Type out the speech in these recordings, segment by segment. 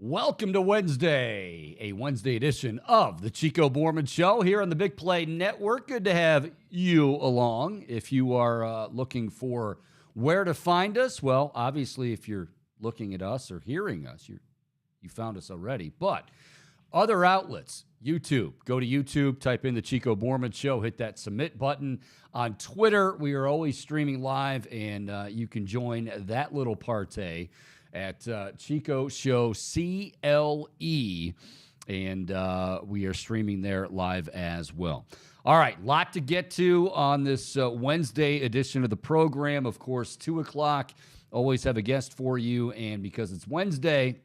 Welcome to Wednesday, a Wednesday edition of the Chico Bormann Show here on the Big Play Network. Good to have you along. If you are looking for where to find us, well, obviously, if you're looking at us or hearing us, you found us already. But other outlets, YouTube. Go to YouTube, type in the Chico Bormann Show, hit that submit button. On Twitter, we are always streaming live, and you can join that little partay at Chico Show CLE, and we are streaming there live as well. All right, lot to get to on this Wednesday edition of the program. Of course, 2 o'clock, always have a guest for you, and because it's Wednesday,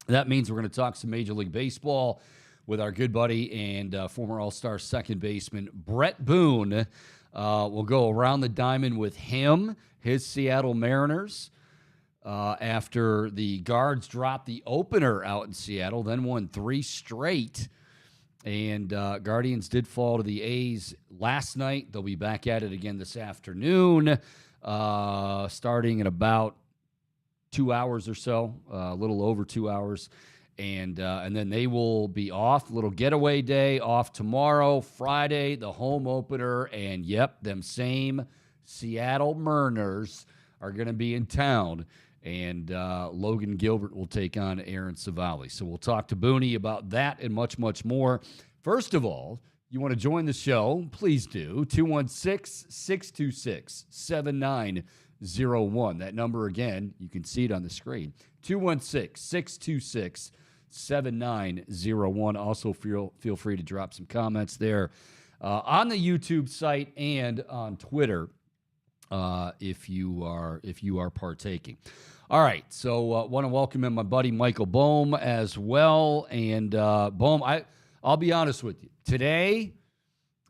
that means we're going to talk some Major League Baseball with our good buddy and former All-Star second baseman, Bret Boone. We'll go around the diamond with him, his Seattle Mariners, after the Guards dropped the opener out in Seattle, then won 3 straight. And Guardians did fall to the A's last night. They'll be back at it again this afternoon, starting in about 2 hours or so, a little over 2 hours. And then they will be off, little getaway day, off tomorrow, Friday, the home opener. And, yep, them same Seattle Mariners are going to be in town. And Logan Gilbert will take on Aaron Savali. So we'll talk to Booney about that and much, much more. First of all, you want to join the show, please do. 216-626-7901. That number, again, you can see it on the screen. 216-626-7901. Also, feel free to drop some comments there on the YouTube site and on Twitter if you are partaking. All right, so want to welcome in my buddy Michael Bohm as well. And Bohm, I'll be honest with you. Today,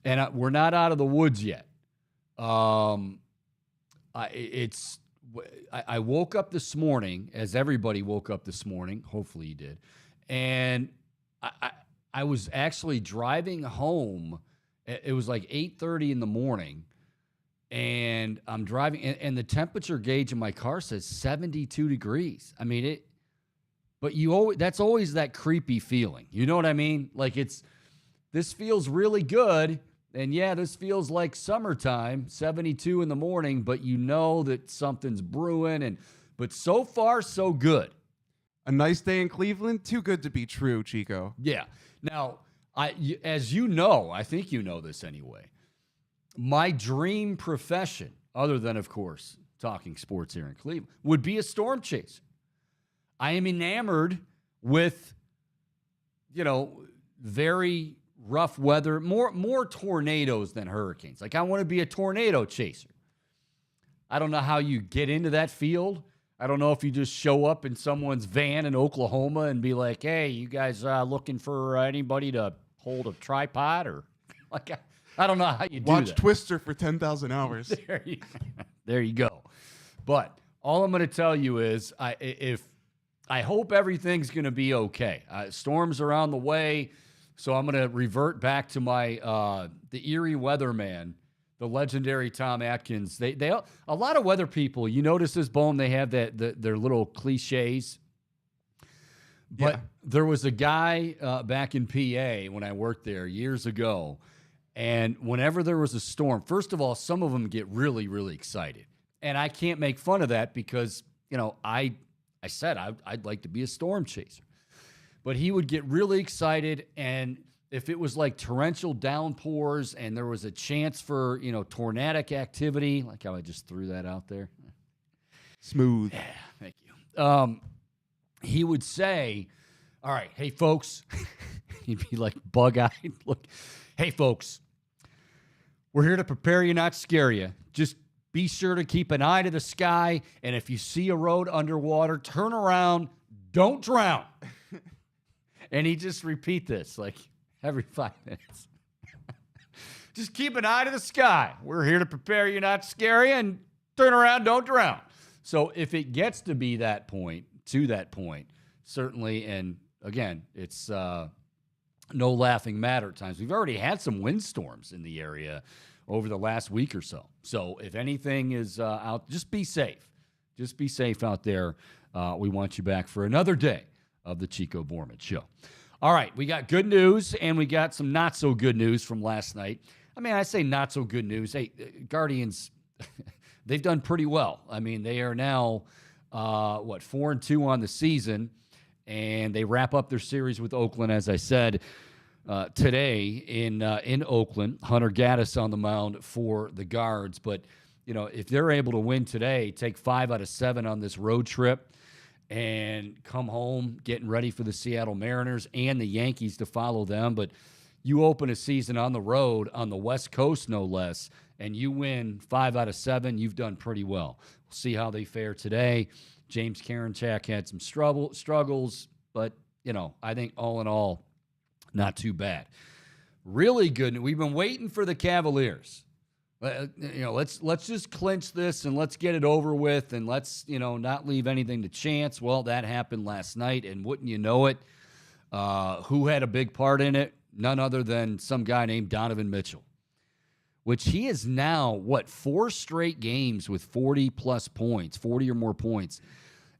and we're not out of the woods yet. I woke up this morning, as everybody woke up this morning. Hopefully you did. And I was actually driving home. It was like 8:30 in the morning. And I'm driving, and the temperature gauge in my car says 72 degrees. I mean, that's always that creepy feeling. You know what I mean? Like this feels really good. And yeah, this feels like summertime, 72 in the morning, but you know that something's brewing. But so far, so good. A nice day in Cleveland, too good to be true, Chico. Yeah. Now, as you know, I think you know this anyway, my dream profession, other than, of course, talking sports here in Cleveland, would be a storm chaser. I am enamored with, very rough weather, more tornadoes than hurricanes. Like, I want to be a tornado chaser. I don't know how you get into that field. I don't know if you just show up in someone's van in Oklahoma and be like, hey, you guys looking for anybody to hold a tripod? Or like, I don't know how you do that. Watch Twister for 10,000 hours. There you go. But all I'm going to tell you is I hope everything's going to be okay. Storms are on the way, so I'm going to revert back to my the Erie weatherman, the legendary Tom Atkins. They a lot of weather people, you notice this, Bone, they have their little cliches. But There was a guy back in PA when I worked there years ago. And whenever there was a storm, first of all, some of them get really, really excited. And I can't make fun of that because, I said I'd like to be a storm chaser. But he would get really excited, and if it was like torrential downpours and there was a chance for, tornadic activity, like how I just threw that out there. Smooth. Yeah, thank you. He would say, all right, hey, folks. He'd be like bug-eyed. Look, hey, folks. We're here to prepare you, not scare you. Just be sure to keep an eye to the sky, and if you see a road underwater, turn around, don't drown. And he just repeat this like every 5 minutes. Just keep an eye to the sky. We're here to prepare you, not scare you, and turn around, don't drown. So if it gets to be that point, certainly, and again, it's no laughing matter at times. We've already had some windstorms in the area over the last week or so. So if anything is out, just be safe. Just be safe out there. We want you back for another day of the Chico Bormann Show. All right, we got good news, and we got some not so good news from last night. I mean, I say not so good news. Hey, Guardians, they've done pretty well. I mean, they are now, 4-2 on the season, and they wrap up their series with Oakland, as I said, today in Oakland. Hunter Gaddis on the mound for the Guards. But, if they're able to win today, take 5 out of 7 on this road trip, and come home getting ready for the Seattle Mariners and the Yankees to follow them. But you open a season on the road, on the West Coast no less, and you win 5 out of 7, you've done pretty well. We'll see how they fare today. James Karinchak had some struggles, but, I think all in all, not too bad. Really good. We've been waiting for the Cavaliers. Let's just clinch this and let's get it over with, and let's, not leave anything to chance. Well, that happened last night, and wouldn't you know it, who had a big part in it? None other than some guy named Donovan Mitchell, which he is now, 4 straight games with 40-plus points, 40 or more points.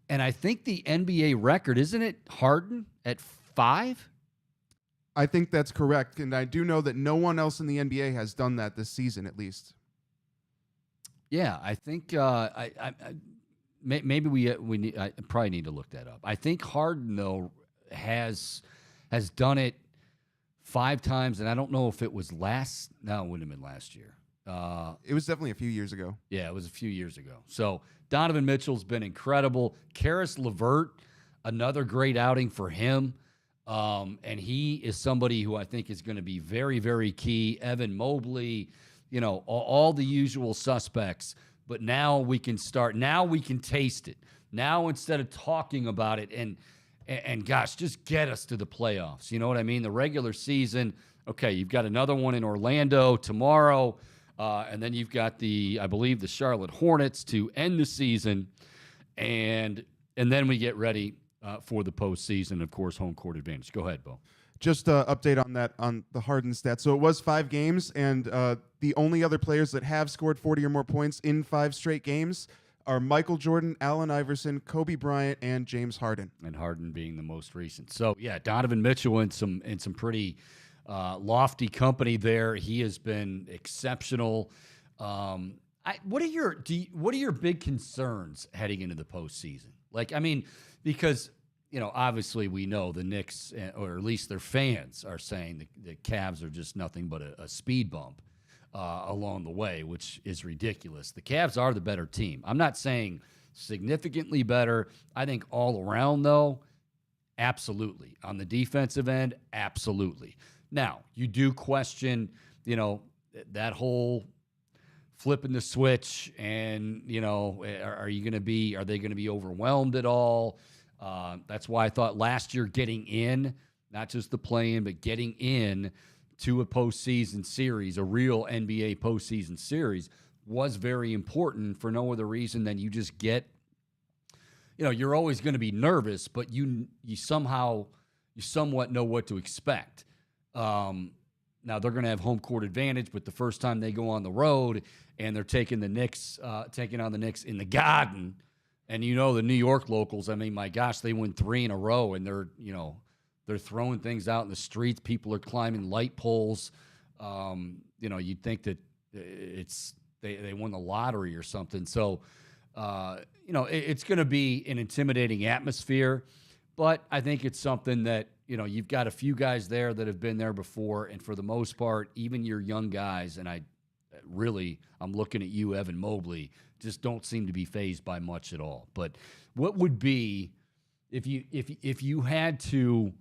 And I think the NBA record, isn't it Harden at 5? I think that's correct, and I do know that no one else in the NBA has done that this season, at least. Yeah, I think maybe we need. I probably need to look that up. I think Harden though has done it 5 times, and I don't know if it was last. No, it wouldn't have been last year. It was definitely a few years ago. Yeah, it was a few years ago. So Donovan Mitchell's been incredible. Karis LeVert, another great outing for him. And he is somebody who I think is going to be very, very key. Evan Mobley, all the usual suspects. But now we can start. Now we can taste it. Now instead of talking about it and gosh, just get us to the playoffs. You know what I mean? The regular season, okay, you've got another one in Orlando tomorrow. And then you've got I believe the Charlotte Hornets to end the season. And then we get ready for the postseason, of course, home court advantage. Go ahead, Bo. Just an update on that, on the Harden stats. So it was 5 games, and the only other players that have scored 40 or more points in 5 straight games are Michael Jordan, Allen Iverson, Kobe Bryant, and James Harden. And Harden being the most recent. So, yeah, Donovan Mitchell in some pretty lofty company there. He has been exceptional. What are your big concerns heading into the postseason? Because obviously we know the Knicks, or at least their fans, are saying the Cavs are just nothing but a speed bump along the way, which is ridiculous. The Cavs are the better team. I'm not saying significantly better. I think all around, though, absolutely. On the defensive end, absolutely. Now, you do question, that whole flipping the switch, and are they going to be overwhelmed at all? That's why I thought last year getting in, not just the play-in, but getting in to a postseason series, a real NBA postseason series, was very important for no other reason than you just get, you're always going to be nervous, but you somewhat know what to expect. Now they're going to have home court advantage, but the first time they go on the road and they're taking on the Knicks in the Garden, and the New York locals, I mean, my gosh, they win 3 in a row, and they're throwing things out in the streets. People are climbing light poles. You'd think that they won the lottery or something. So, it's going to be an intimidating atmosphere, but I think it's something that, you've got a few guys there that have been there before, and for the most part, even your young guys, and I'm looking at you, Evan Mobley, just don't seem to be fazed by much at all. But what would be, if you had to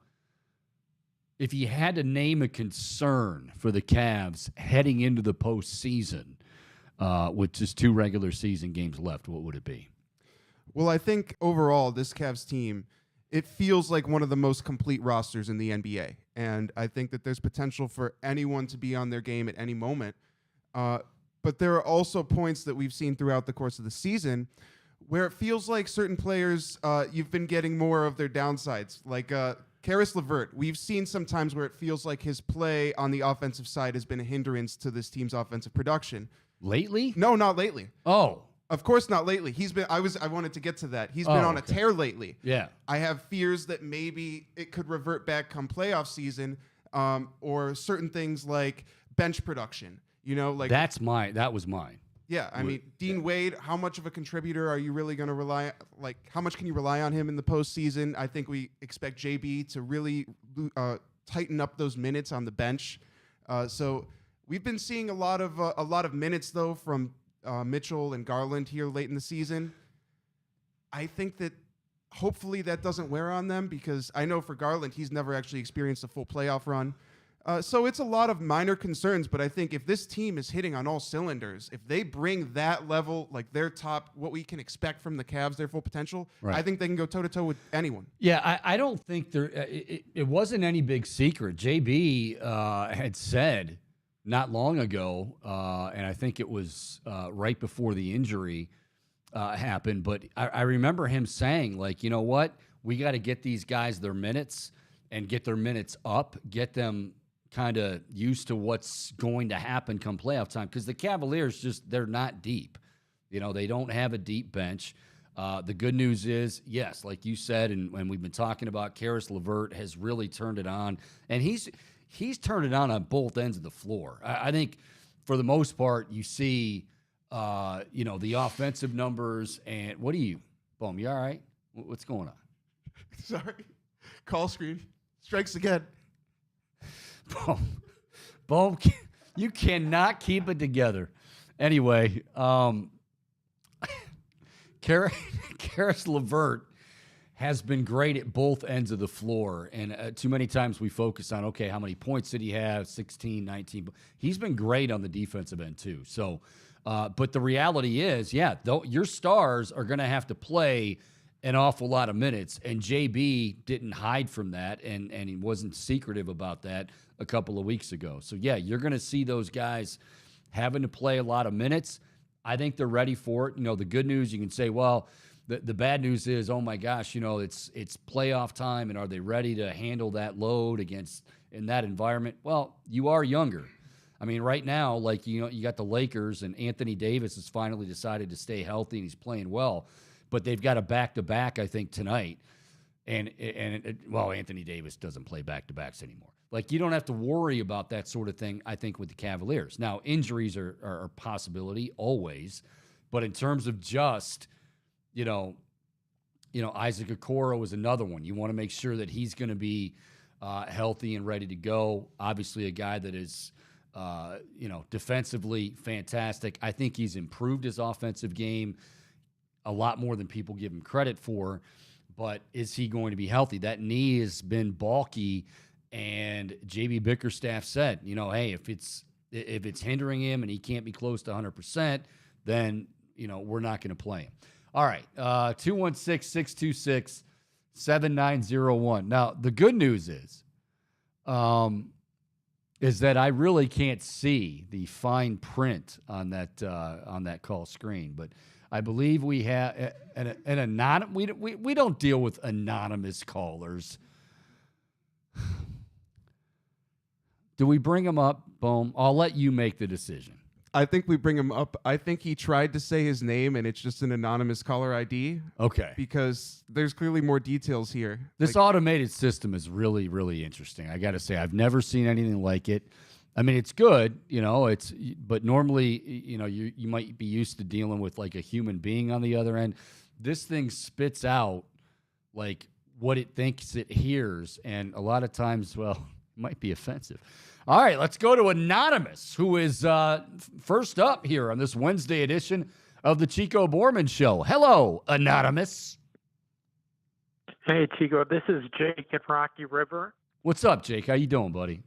name a concern for the Cavs heading into the postseason, with just 2 regular season games left, what would it be? Well, I think overall, this Cavs team, it feels like one of the most complete rosters in the NBA. And I think that there's potential for anyone to be on their game at any moment. But there are also points that we've seen throughout the course of the season where it feels like certain players, you've been getting more of their downsides. Like Karis LeVert, we've seen sometimes where it feels like his play on the offensive side has been a hindrance to this team's offensive production. Lately? No, not lately. Oh. Of course not lately. I wanted to get to that. He's been on a tear lately. Yeah. I have fears that maybe it could revert back come playoff season, or certain things like bench production. Like that was mine. Yeah, I mean, Dean Wade, how much of a contributor are you really going to rely? Like, how much can you rely on him in the postseason? I think we expect JB to really tighten up those minutes on the bench. So we've been seeing a lot of minutes though from Mitchell and Garland here late in the season. I think that hopefully that doesn't wear on them, because I know for Garland, he's never actually experienced a full playoff run. So it's a lot of minor concerns, but I think if this team is hitting on all cylinders, if they bring that level, like their top, what we can expect from the Cavs, their full potential, right, I think they can go toe-to-toe with anyone. Yeah, I don't think it wasn't any big secret. JB had said not long ago, and I think it was right before the injury happened, but I remember him saying, like, you know what? We got to get these guys their minutes and get their minutes up, get them kind of used to what's going to happen come playoff time, because the Cavaliers they're not deep. They don't have a deep bench. The good news is, yes, like you said, and we've been talking about, Karis LeVert has really turned it on, and he's turned it on both ends of the floor. I think for the most part, you see, the offensive numbers. And what are you, Boom? You all right? What's going on? Sorry, call screen strikes again. Boom, you cannot keep it together. Anyway, Karis LeVert has been great at both ends of the floor. And too many times we focus on, okay, how many points did he have? 16, 19. He's been great on the defensive end too. So, but the reality is, your stars are going to have to play an awful lot of minutes, and JB didn't hide from that, and he wasn't secretive about that a couple of weeks ago. So, you're going to see those guys having to play a lot of minutes. I think they're ready for it. The good news, you can say, well, the bad news is, oh my gosh, it's playoff time, and are they ready to handle that load in that environment? Well, you are younger. I mean, right now, like, you got the Lakers, and Anthony Davis has finally decided to stay healthy, and he's playing well. But they've got a back-to-back, I think, tonight. And Anthony Davis doesn't play back-to-backs anymore. Like, you don't have to worry about that sort of thing, I think, with the Cavaliers. Now, injuries are a possibility always. But in terms of just, Isaac Okoro is another one. You want to make sure that he's going to be healthy and ready to go. Obviously, a guy that is, defensively fantastic. I think he's improved his offensive game a lot more than people give him credit for, but is he going to be healthy? That knee has been bulky, and JB Bickerstaff said, hey, if it's hindering him and he can't be close to 100%, then, we're not going to play him. All right, 216-626-7901. Now, the good news is that I really can't see the fine print on that call screen, but I believe we have an anonymous. We don't deal with anonymous callers. Do we bring him up? Boom. I'll let you make the decision. I think we bring him up. I think he tried to say his name, and it's just an anonymous caller ID. Okay. Because there's clearly more details here. This automated system is really, really interesting. I got to say, I've never seen anything like it. I mean, it's good, but normally, you might be used to dealing with like a human being on the other end. This thing spits out like what it thinks it hears, and a lot of times, well, it might be offensive. All right, let's go to Anonymous, who is first up here on this Wednesday edition of the Chico Bormann Show. Hello, Anonymous. Hey, Chico, this is Jake at Rocky River. What's up, Jake? How you doing, buddy?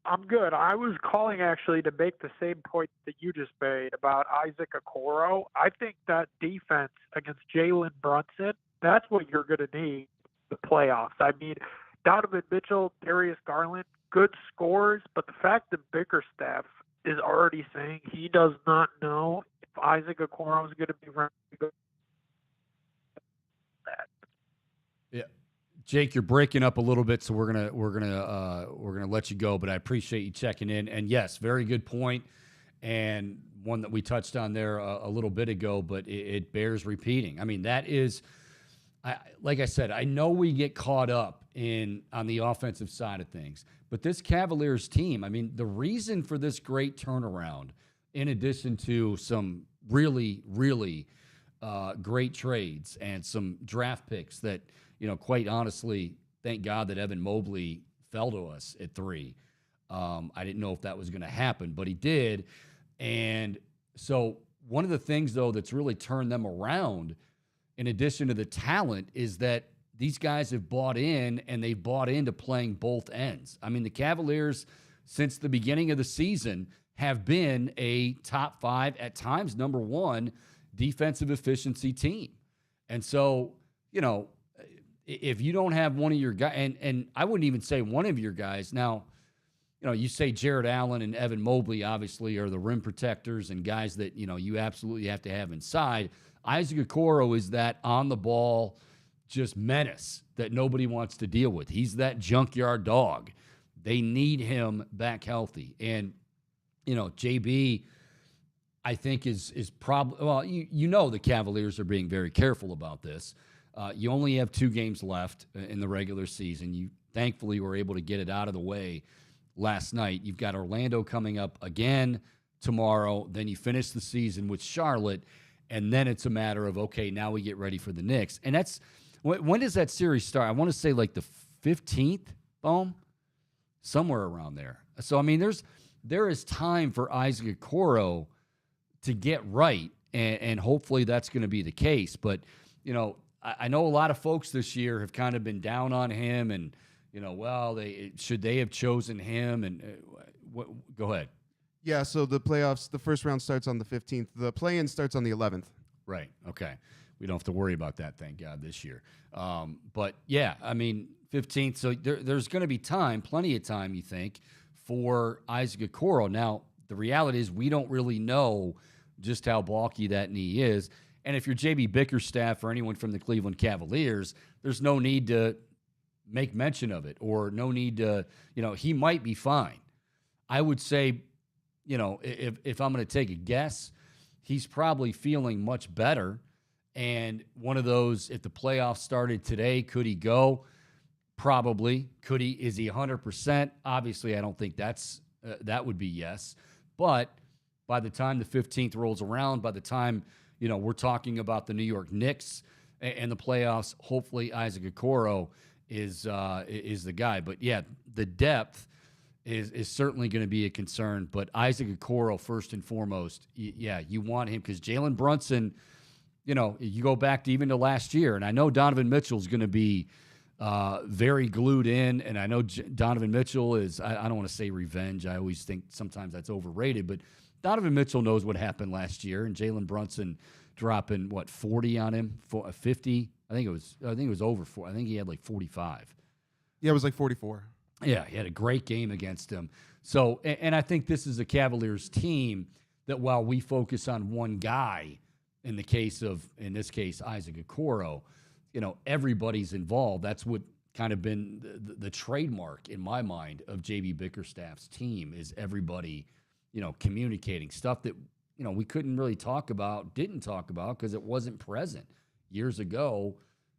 I'm good. I was calling actually to make the same point that you just made about Isaac Okoro. I think that defense against Jalen Brunson, that's what you're going to need in the playoffs. I mean, Donovan Mitchell, Darius Garland, good scores, but the fact that Bickerstaff is already saying he does not know if Isaac Okoro is going to be ready to go. Yeah. Jake, you're breaking up a little bit, so we're gonna let you go. But I appreciate you checking in. And yes, very good point. and one that we touched on there a little bit ago, but it bears repeating. I mean, that is, like I said, I know we get caught up on the offensive side of things, but this Cavaliers team, I mean, the reason for this great turnaround, in addition to some really, really great trades and some draft picks that, quite honestly, thank God that Evan Mobley fell to us at 3. I didn't know if that was going to happen, but he did. And so one of the things, though, that's really turned them around, in addition to the talent, is that these guys have bought in, and they've bought into playing both ends. I mean, the Cavaliers, since the beginning of the season, have been a top 5, at times number 1, defensive efficiency team. And so, if you don't have one of your guys, and I wouldn't even say one of your guys. Now, you say Jared Allen and Evan Mobley obviously are the rim protectors and guys that, you absolutely have to have inside. Isaac Okoro is that on-the-ball just menace that nobody wants to deal with. He's that junkyard dog. They need him back healthy. And, JB, I think is probably, well, the Cavaliers are being very careful about this. You only have 2 games left in the regular season. You thankfully were able to get it out of the way last night. You've got Orlando coming up again tomorrow. Then you finish the season with Charlotte, and then it's a matter of, okay, now we get ready for the Knicks. And that's, when does that series start? I want to say like the 15th, Bohm? Somewhere around there. So, I mean, there is time for Isaac Okoro to get right, and hopefully that's going to be the case. But, I know a lot of folks this year have kind of been down on him, and, should they have chosen him? And go ahead. Yeah, so the playoffs, the first round starts on the 15th. The play-in starts on the 11th. Right, okay. We don't have to worry about that, thank God, this year. But, yeah, I mean, 15th, so there's going to be time, plenty of time, you think, for Isaac Okoro. Now, the reality is we don't really know just how bulky that knee is. And if you're J.B. Bickerstaff or anyone from the Cleveland Cavaliers, there's no need to make mention of it, or no need to, he might be fine. I would say, if I'm going to take a guess, he's probably feeling much better. And one of those, if the playoffs started today, could he go? Probably. Could he? Is he 100%? Obviously, I don't think that would be yes. But by the time the 15th rolls around, by the time, we're talking about the New York Knicks and the playoffs, hopefully Isaac Okoro is the guy. But, yeah, the depth is certainly going to be a concern. But Isaac Okoro, first and foremost, you want him, because Jalen Brunson, you go back to even to last year, and I know Donovan Mitchell's going to be very glued in, and I know Donovan Mitchell is, I don't want to say revenge. I always think sometimes that's overrated, but Donovan Mitchell knows what happened last year, and Jalen Brunson dropping, 40 on him, 50? I think it was over 4. I think he had like 45. Yeah, it was like 44. Yeah, he had a great game against him. So, and I think this is a Cavaliers team that, while we focus on one guy, in this case, Isaac Okoro, everybody's involved. That's what kind of been the trademark in my mind of J.B. Bickerstaff's team, is everybody, communicating stuff that, we couldn't really didn't talk about because it wasn't present years ago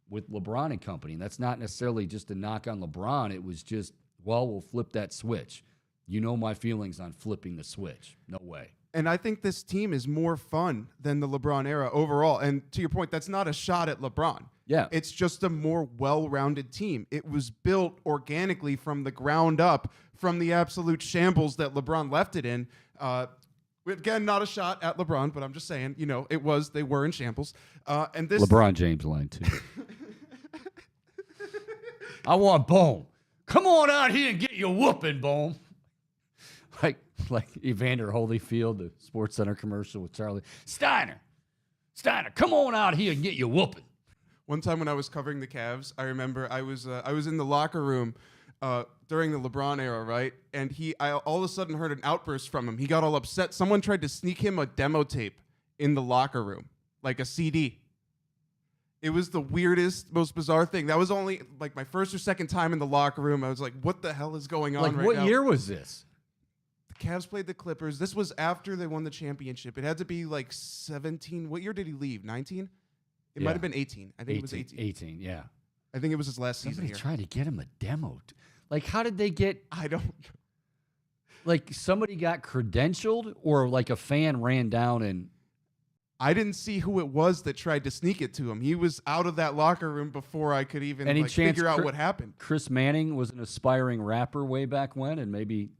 with LeBron and company. And that's not necessarily just a knock on LeBron. It was just, we'll flip that switch. My feelings on flipping the switch. No way. And I think this team is more fun than the LeBron era overall. And to your point, that's not a shot at LeBron. Yeah. It's just a more well-rounded team. It was built organically from the ground up, from the absolute shambles that LeBron left it in. Again, not a shot at LeBron, but I'm just saying, they were in shambles. And this LeBron James line too. I want Bohm. Come on out here and get your whooping, Bohm. Like Evander Holyfield, the Sports Center commercial with Charlie. Steiner, come on out here and get your whooping. One time when I was covering the Cavs, I remember I was in the locker room during the LeBron era, right? And I all of a sudden heard an outburst from him. He got all upset. Someone tried to sneak him a demo tape in the locker room, like a CD. It was the weirdest, most bizarre thing. That was only like my first or second time in the locker room. I was like, what the hell is going on right now? What year was this? the Cavs played the Clippers. This was after they won the championship. It had to be like 17. What year did he leave? 19? It might have been 18. I think it was 18. 18, yeah. I think it was his last season Somebody here. tried to get him a demo. Like, how did they get? I don't. Like, somebody got credentialed, or like a fan ran down and. I didn't see who it was that tried to sneak it to him. He was out of that locker room before I could even figure out what happened. Chris Manning was an aspiring rapper way back when, and maybe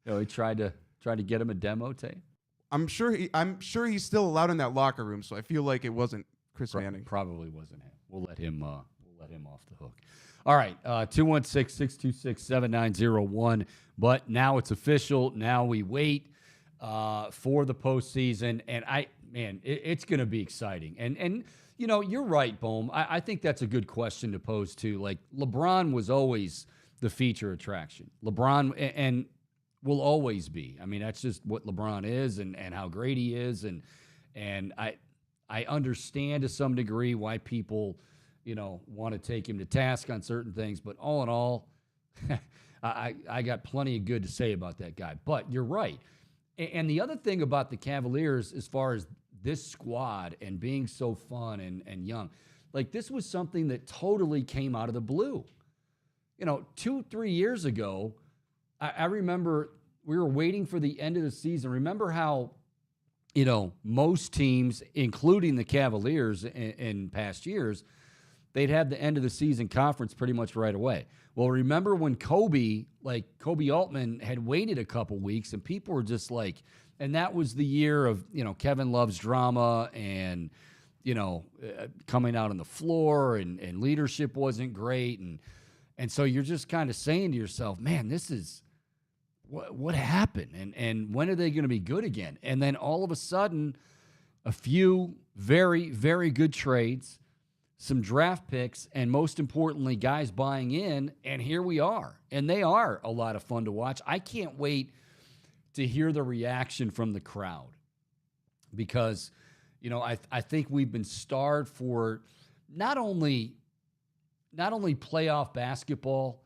he tried to get him a demo tape. I'm sure he's still allowed in that locker room, so I feel like it wasn't Chris Manning. Probably wasn't him. We'll let him off the hook. All right, 216-626-7901. But now it's official. Now we wait for the postseason, and it's going to be exciting. And you're right, Bohm. I think that's a good question to pose too. Like, LeBron was always the feature attraction. LeBron and will always be. I mean, that's just what LeBron is, and how great he is. And I understand to some degree why people, want to take him to task on certain things. But all in all, I got plenty of good to say about that guy. But you're right. And the other thing about the Cavaliers, as far as this squad and being so fun and young, like, this was something that totally came out of the blue. 2-3 years ago, I remember we were waiting for the end of the season. Remember how, most teams, including the Cavaliers in past years, they'd have the end of the season conference pretty much right away. Well, remember when Kobe Altman had waited a couple weeks, and people were just like, and that was the year of, Kevin Love's drama and, coming out on the floor, and leadership wasn't great. And so you're just kind of saying to yourself, man, this is what happened? And when are they going to be good again? And then all of a sudden, a few very, very good trades, some draft picks, and most importantly, guys buying in, and here we are. And they are a lot of fun to watch. I can't wait to hear the reaction from the crowd, because, I think we've been starved for not only playoff basketball,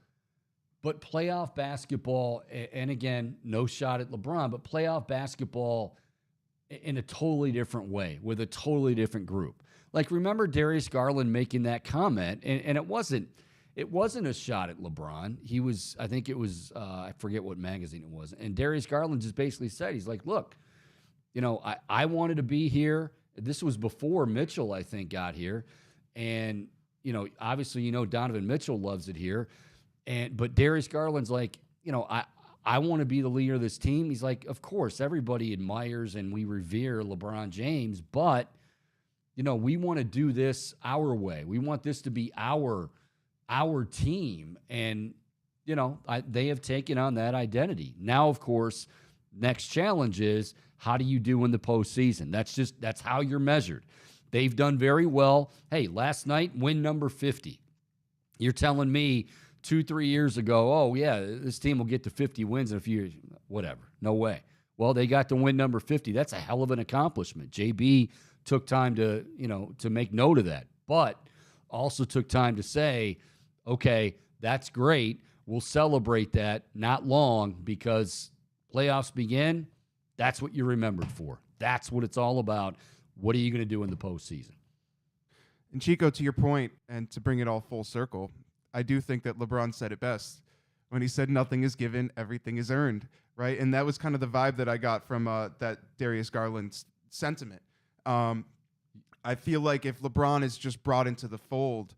but playoff basketball, and again, no shot at LeBron, but playoff basketball in a totally different way, with a totally different group. Like, remember Darius Garland making that comment, and it wasn't a shot at LeBron. He was, I think it was, I forget what magazine it was, and Darius Garland just basically said, he's like, look, I wanted to be here. This was before Mitchell, I think, got here, and obviously, Donovan Mitchell loves it here, but Darius Garland's like, I want to be the leader of this team. He's like, of course, everybody admires and we revere LeBron James, but we want to do this our way. We want this to be our team. And, they have taken on that identity. Now, of course, next challenge is, how do you do in the postseason? That's how you're measured. They've done very well. Hey, last night, win number 50. You're telling me 2-3 years ago, oh, yeah, this team will get to 50 wins in a few years. Whatever. No way. Well, they got to win number 50. That's a hell of an accomplishment. JB took time to make note of that, but also took time to say, okay, that's great. We'll celebrate that not long, because playoffs begin. That's what you're remembered for. That's what it's all about. What are you going to do in the postseason? And Chico, to your point, and to bring it all full circle, I do think that LeBron said it best when he said nothing is given, everything is earned, right? And that was kind of the vibe that I got from that Darius Garland sentiment. I feel like if LeBron is just brought into the fold,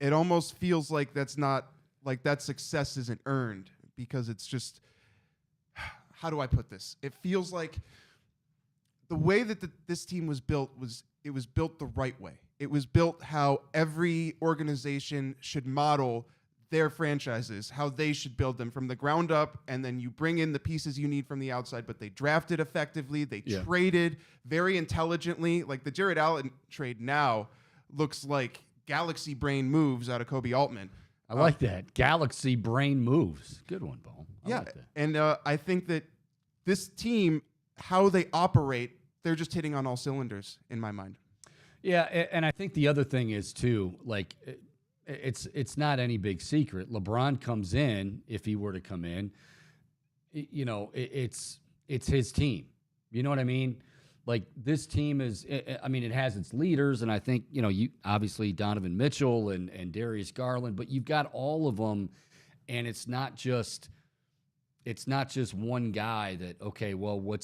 it almost feels like that success isn't earned, because it's just, how do I put this? It feels like the way that this team was built was built the right way. It was built how every organization should model their franchises, how they should build them from the ground up, and then you bring in the pieces you need from the outside. But they drafted effectively. They traded very intelligently. Like the Jared Allen trade now looks like galaxy brain moves out of Kobe Altman. I like that. Galaxy brain moves. Good one, Bo. I like that. And I think that this team, how they operate, they're just hitting on all cylinders in my mind. Yeah, and I think the other thing is, too, like, it's not any big secret. LeBron comes in, if he were to come in, it's his team. You know what I mean? Like this team is, I mean, it has its leaders, and I think, you obviously Donovan Mitchell and Darius Garland, but you've got all of them, and it's not just one guy that, okay, well,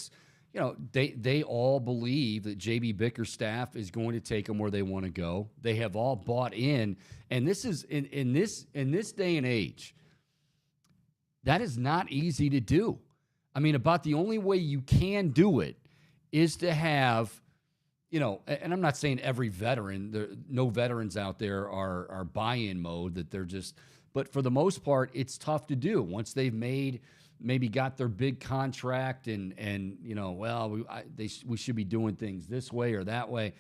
they all believe that JB Bickerstaff is going to take them where they want to go. They have all bought in, and this is in this day and age, that is not easy to do. I mean, about the only way you can do it is to have, and I'm not saying every veteran, no veterans out there are buy-in mode, that they're just, but for the most part, it's tough to do once they've maybe got their big contract and we should be doing things this way or that way.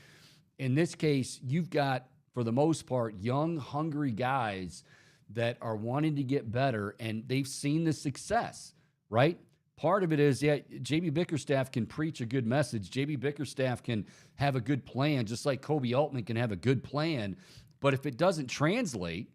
In this case, you've got, for the most part, young, hungry guys that are wanting to get better, and they've seen the success, right? Part of it is, JB Bickerstaff can preach a good message. JB Bickerstaff can have a good plan, just like Kobe Altman can have a good plan. But if it doesn't translate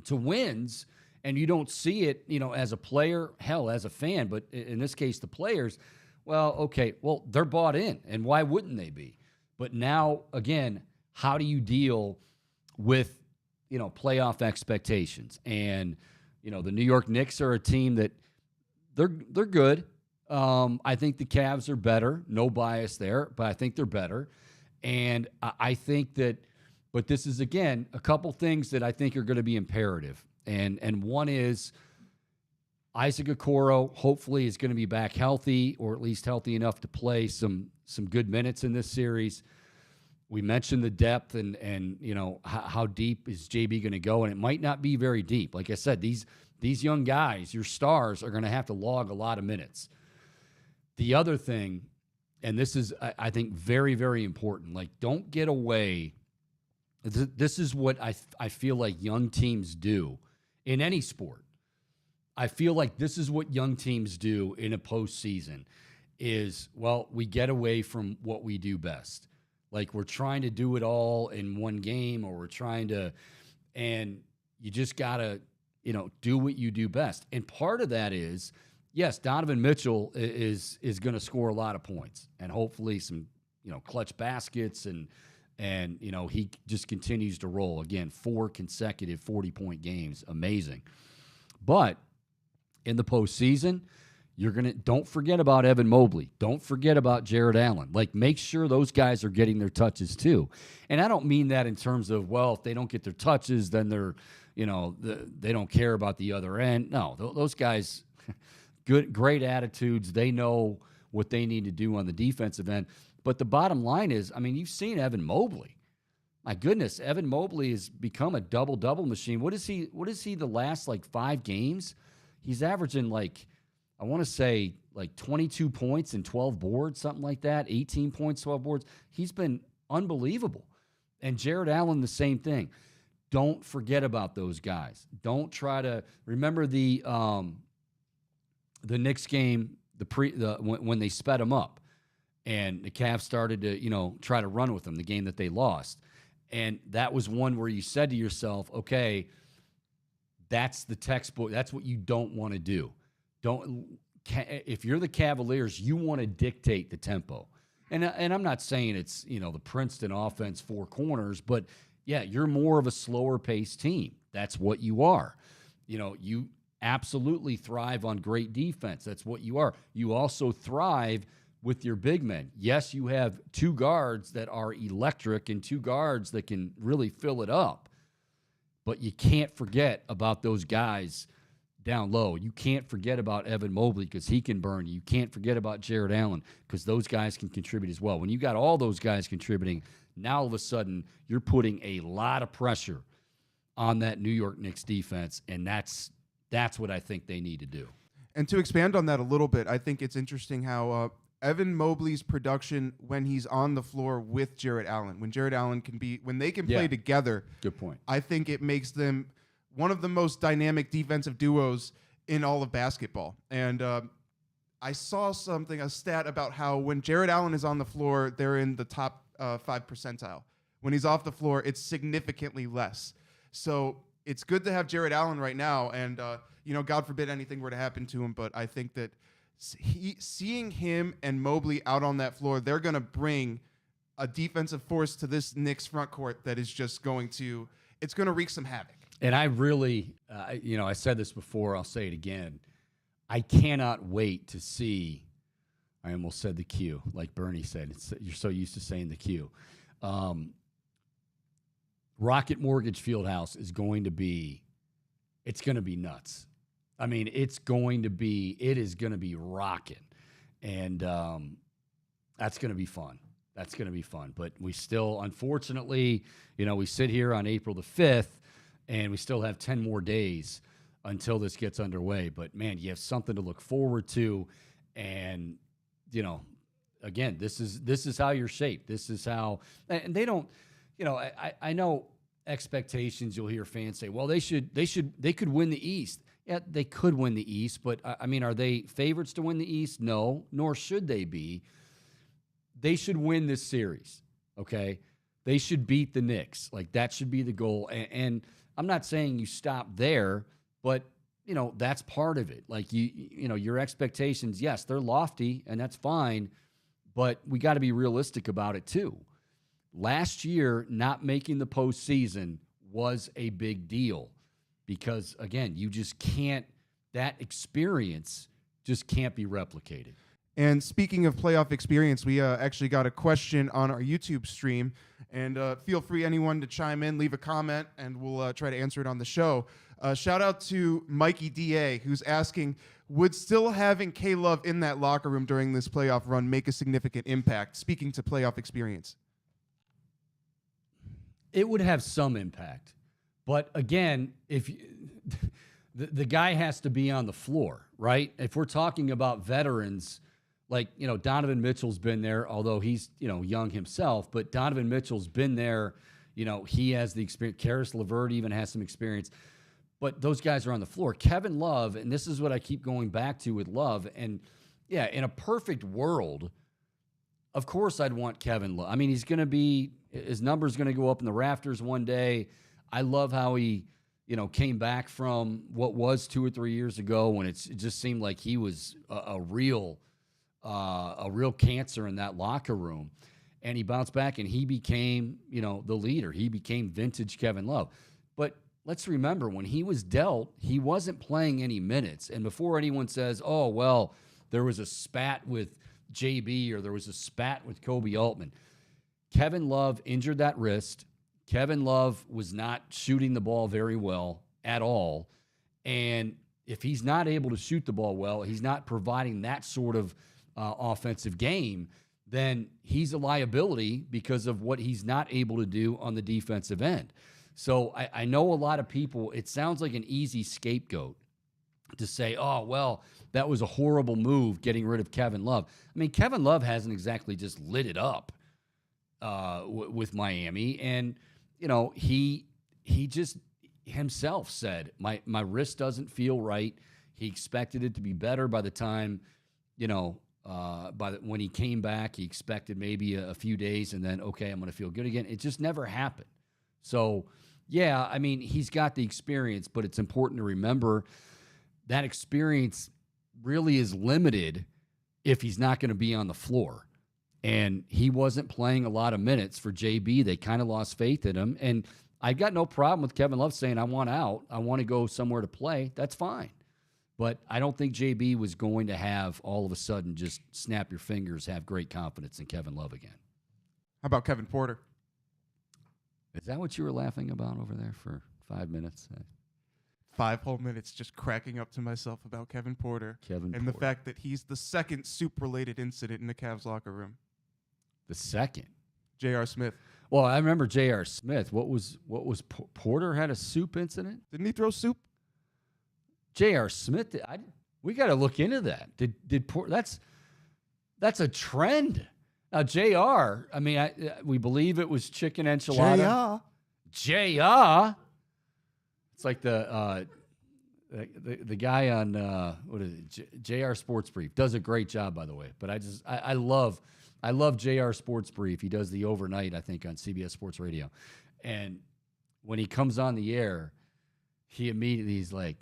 to wins and you don't see it, as a player, hell, as a fan, but in this case, the players, they're bought in, and why wouldn't they be? But now, again, how do you deal with, playoff expectations? And, the New York Knicks are a team that, They're good. I think the Cavs are better. No bias there, but I think they're better. And I think that, but this is, again, a couple things that I think are going to be imperative. And one is Isaac Okoro hopefully is going to be back healthy, or at least healthy enough to play some good minutes in this series. We mentioned the depth and how deep is JB going to go, and it might not be very deep. Like I said, these young guys, your stars, are going to have to log a lot of minutes. The other thing, and this is, I think, very, very important, like, don't get away. This is what I feel like young teams do in any sport. I feel like this is what young teams do in a postseason is, we get away from what we do best. Like, we're trying to do it all in one game, or we're trying to, and you just got to, do what you do best. And part of that is, yes, Donovan Mitchell is going to score a lot of points, and hopefully some, clutch baskets, and he just continues to roll. Again, 4 consecutive 40-point games. Amazing. But in the postseason, don't forget about Evan Mobley. Don't forget about Jared Allen. Like, make sure those guys are getting their touches too. And I don't mean that in terms of, if they don't get their touches, then they're, they don't care about the other end. No, those guys, great attitudes. They know what they need to do on the defensive end. But the bottom line is, I mean, you've seen Evan Mobley. My goodness, Evan Mobley has become a double-double machine. What is he the last, 5 games? He's averaging, I want to say, 22 points and 12 boards, something like that, 18 points, 12 boards. He's been unbelievable. And Jared Allen, the same thing. Don't forget about those guys. Don't try to remember the Knicks game, when they sped them up, and the Cavs started to try to run with them, the game that they lost, and that was one where you said to yourself, okay, that's the textbook. That's what you don't want to do. If you're the Cavaliers, you want to dictate the tempo, and I'm not saying it's the Princeton offense 4 corners, but yeah, you're more of a slower-paced team. That's what you are. You absolutely thrive on great defense. That's what you are. You also thrive with your big men. Yes, you have 2 guards that are electric and 2 guards that can really fill it up, but you can't forget about those guys down low. You can't forget about Evan Mobley because he can burn you. You can't forget about Jared Allen because those guys can contribute as well. When you got all those guys contributing, now all of a sudden you're putting a lot of pressure on that New York Knicks defense, and that's what I think they need to do. And to expand on that a little bit, I think it's interesting how Evan Mobley's production when he's on the floor with Jared Allen, when they can play together. Good point. I think it makes them one of the most dynamic defensive duos in all of basketball. And I saw a stat about how when Jared Allen is on the floor, they're in the top 5 percentile. When he's off the floor, it's significantly less. So it's good to have Jared Allen right now. And, God forbid anything were to happen to him. But I think that seeing him and Mobley out on that floor, they're going to bring a defensive force to this Knicks front court that is just going to wreak some havoc. And I really, I said this before, I'll say it again. I cannot wait to see, I almost said the Q, like Bernie said. You're so used to saying the Q. Rocket Mortgage Fieldhouse is going to be, it's going to be nuts. I mean, it is going to be rocking. And that's going to be fun. That's going to be fun. But we still, unfortunately, we sit here on April the 5th, and we still have 10 more days until this gets underway. But, man, you have something to look forward to. And, again, this is how you're shaped. This is how – and they don't – I know expectations. You'll hear fans say, well, they could win the East. Yeah, they could win the East. But, I mean, are they favorites to win the East? No, nor should they be. They should win this series, okay? They should beat the Knicks. Like, that should be the goal. And I'm not saying you stop there, but, that's part of it. Like, your expectations, yes, they're lofty, and that's fine, but we got to be realistic about it too. Last year, not making the postseason was a big deal because, again, you just can't – that experience just can't be replicated. And speaking of playoff experience, we actually got a question on our YouTube stream. And feel free, anyone, to chime in, leave a comment, and we'll try to answer it on the show. Shout out to Mikey D.A., who's asking, would still having K-Love in that locker room during this playoff run make a significant impact, speaking to playoff experience? It would have some impact. But, again, if the guy has to be on the floor, right? If we're talking about veterans – like, Donovan Mitchell's been there, although he's, young himself, but Donovan Mitchell's been there. He has the experience. Karis LeVert even has some experience. But those guys are on the floor. Kevin Love, and this is what I keep going back to with Love, and, yeah, in a perfect world, of course I'd want Kevin Love. I mean, his number's going to go up in the rafters one day. I love how he, came back from what was 2 or 3 years ago when it just seemed like he was a real cancer in that locker room, and he bounced back and he became, the leader. He became vintage Kevin Love. But let's remember, when he was dealt, he wasn't playing any minutes. And before anyone says, oh, well, there was a spat with JB or there was a spat with Kobe Altman, Kevin Love injured that wrist. Kevin Love was not shooting the ball very well at all. And if he's not able to shoot the ball well, he's not providing that sort of offensive game, then he's a liability because of what he's not able to do on the defensive end. So I know a lot of people, it sounds like an easy scapegoat to say, oh, well, that was a horrible move getting rid of Kevin Love. I mean, Kevin Love hasn't exactly just lit it up with Miami. And, he just himself said, my wrist doesn't feel right. He expected it to be better by the time, when he came back. He expected maybe a few days and then, okay, I'm going to feel good again. It just never happened. So, yeah, I mean, he's got the experience, but it's important to remember that experience really is limited if he's not going to be on the floor. And he wasn't playing a lot of minutes for JB. They kind of lost faith in him. And I've got no problem with Kevin Love saying, I want out. I want to go somewhere to play. That's fine. But I don't think JB was going to have all of a sudden just snap your fingers, have great confidence in Kevin Love again. How about Kevin Porter? Is that what you were laughing about over there for 5 minutes? 5 whole minutes just cracking up to myself about Kevin Porter. The fact that he's the second soup-related incident in the Cavs locker room. The second? J.R. Smith. Well, I remember J.R. Smith. What was Porter had a soup incident? Didn't he throw soup? J.R. Smith, we got to look into that. Did that's a trend. Now, J.R., I mean, we believe it was chicken enchilada. J.R. It's like the guy on what is it? J.R. Sports Brief does a great job, by the way. But I love J.R. Sports Brief. He does the overnight, I think, on CBS Sports Radio, and when he comes on the air, he's like,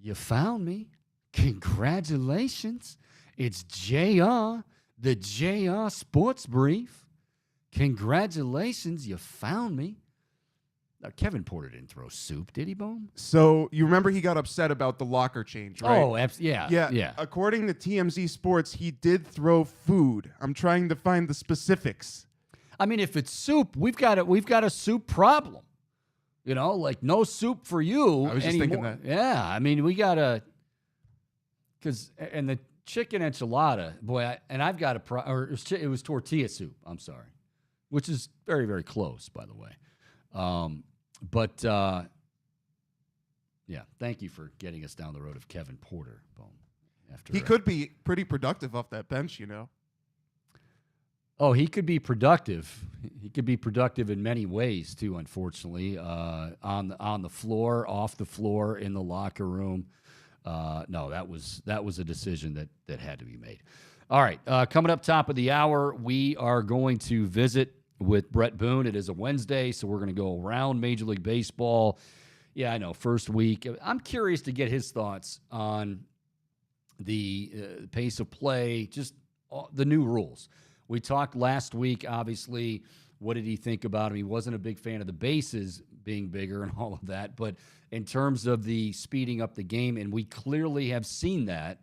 You found me. Congratulations. It's JR, the JR Sports Brief. Congratulations, you found me. Now, Kevin Porter didn't throw soup, did he, Boom? So you remember he got upset about the locker change, right? Oh, yeah. According to TMZ Sports, he did throw food. I'm trying to find the specifics. I mean, if it's soup, we've got a soup problem. You know, like no soup for you I was just anymore. thinking that. Yeah, I mean, we gotta, and the chicken enchilada, boy, I've got it was tortilla soup. I'm sorry, which is very, very close, by the way. Yeah, thank you for getting us down the road of Kevin Porter. Boom. He could be pretty productive off that bench, you know. Oh, he could be productive. He could be productive in many ways too. Unfortunately, on the floor, off the floor, in the locker room. No, that was a decision that had to be made. All right, coming up top of the hour, we are going to visit with Bret Boone. It is a Wednesday, so we're going to go around Major League Baseball. Yeah, I know, first week. I'm curious to get his thoughts on the pace of play, just the new rules. We talked last week, obviously, what did he think about him? He wasn't a big fan of the bases being bigger and all of that, but in terms of the speeding up the game, and we clearly have seen that,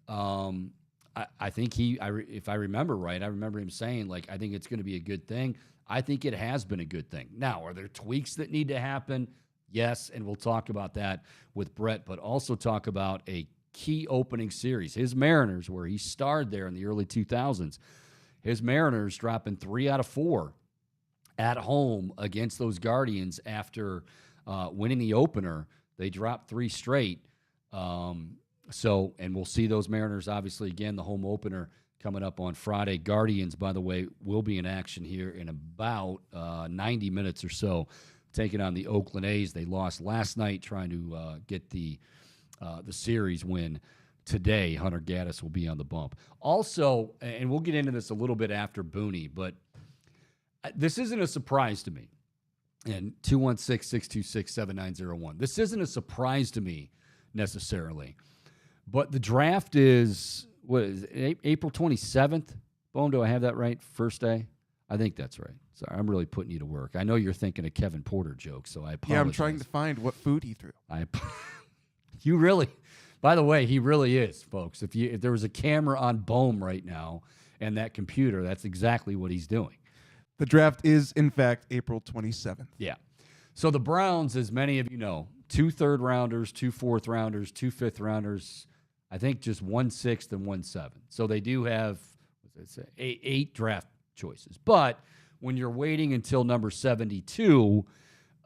I think if I remember right, I remember him saying, like, I think it's going to be a good thing. I think it has been a good thing. Now, are there tweaks that need to happen? Yes, and we'll talk about that with Bret, but also talk about a key opening series. His Mariners, where he starred there in the early 2000s, his Mariners dropping 3 out of 4 at home against those Guardians after winning the opener. They dropped 3 straight. And we'll see those Mariners, obviously, again, the home opener coming up on Friday. Guardians, by the way, will be in action here in about 90 minutes or so, taking on the Oakland A's. They lost last night trying to get the series win today. Hunter Gaddis will be on the bump. Also, and we'll get into this a little bit after Booney, but this isn't a surprise to me. And 216-626-7901. This isn't a surprise to me necessarily. But the draft is, April 27th? Boom, do I have that right? First day? I think that's right. Sorry, I'm really putting you to work. I know you're thinking a Kevin Porter joke, so I apologize. Yeah, I'm trying to find what food he threw. You really, by the way, he really is, folks. If there was a camera on Bohm right now and that computer, that's exactly what he's doing. The draft is, in fact, April 27th. Yeah. So the Browns, as many of you know, 2 third-rounders, 2 fourth-rounders, 2 fifth-rounders, I think just 1 sixth and 1 seventh. So they do have 8 draft choices. But when you're waiting until number 72,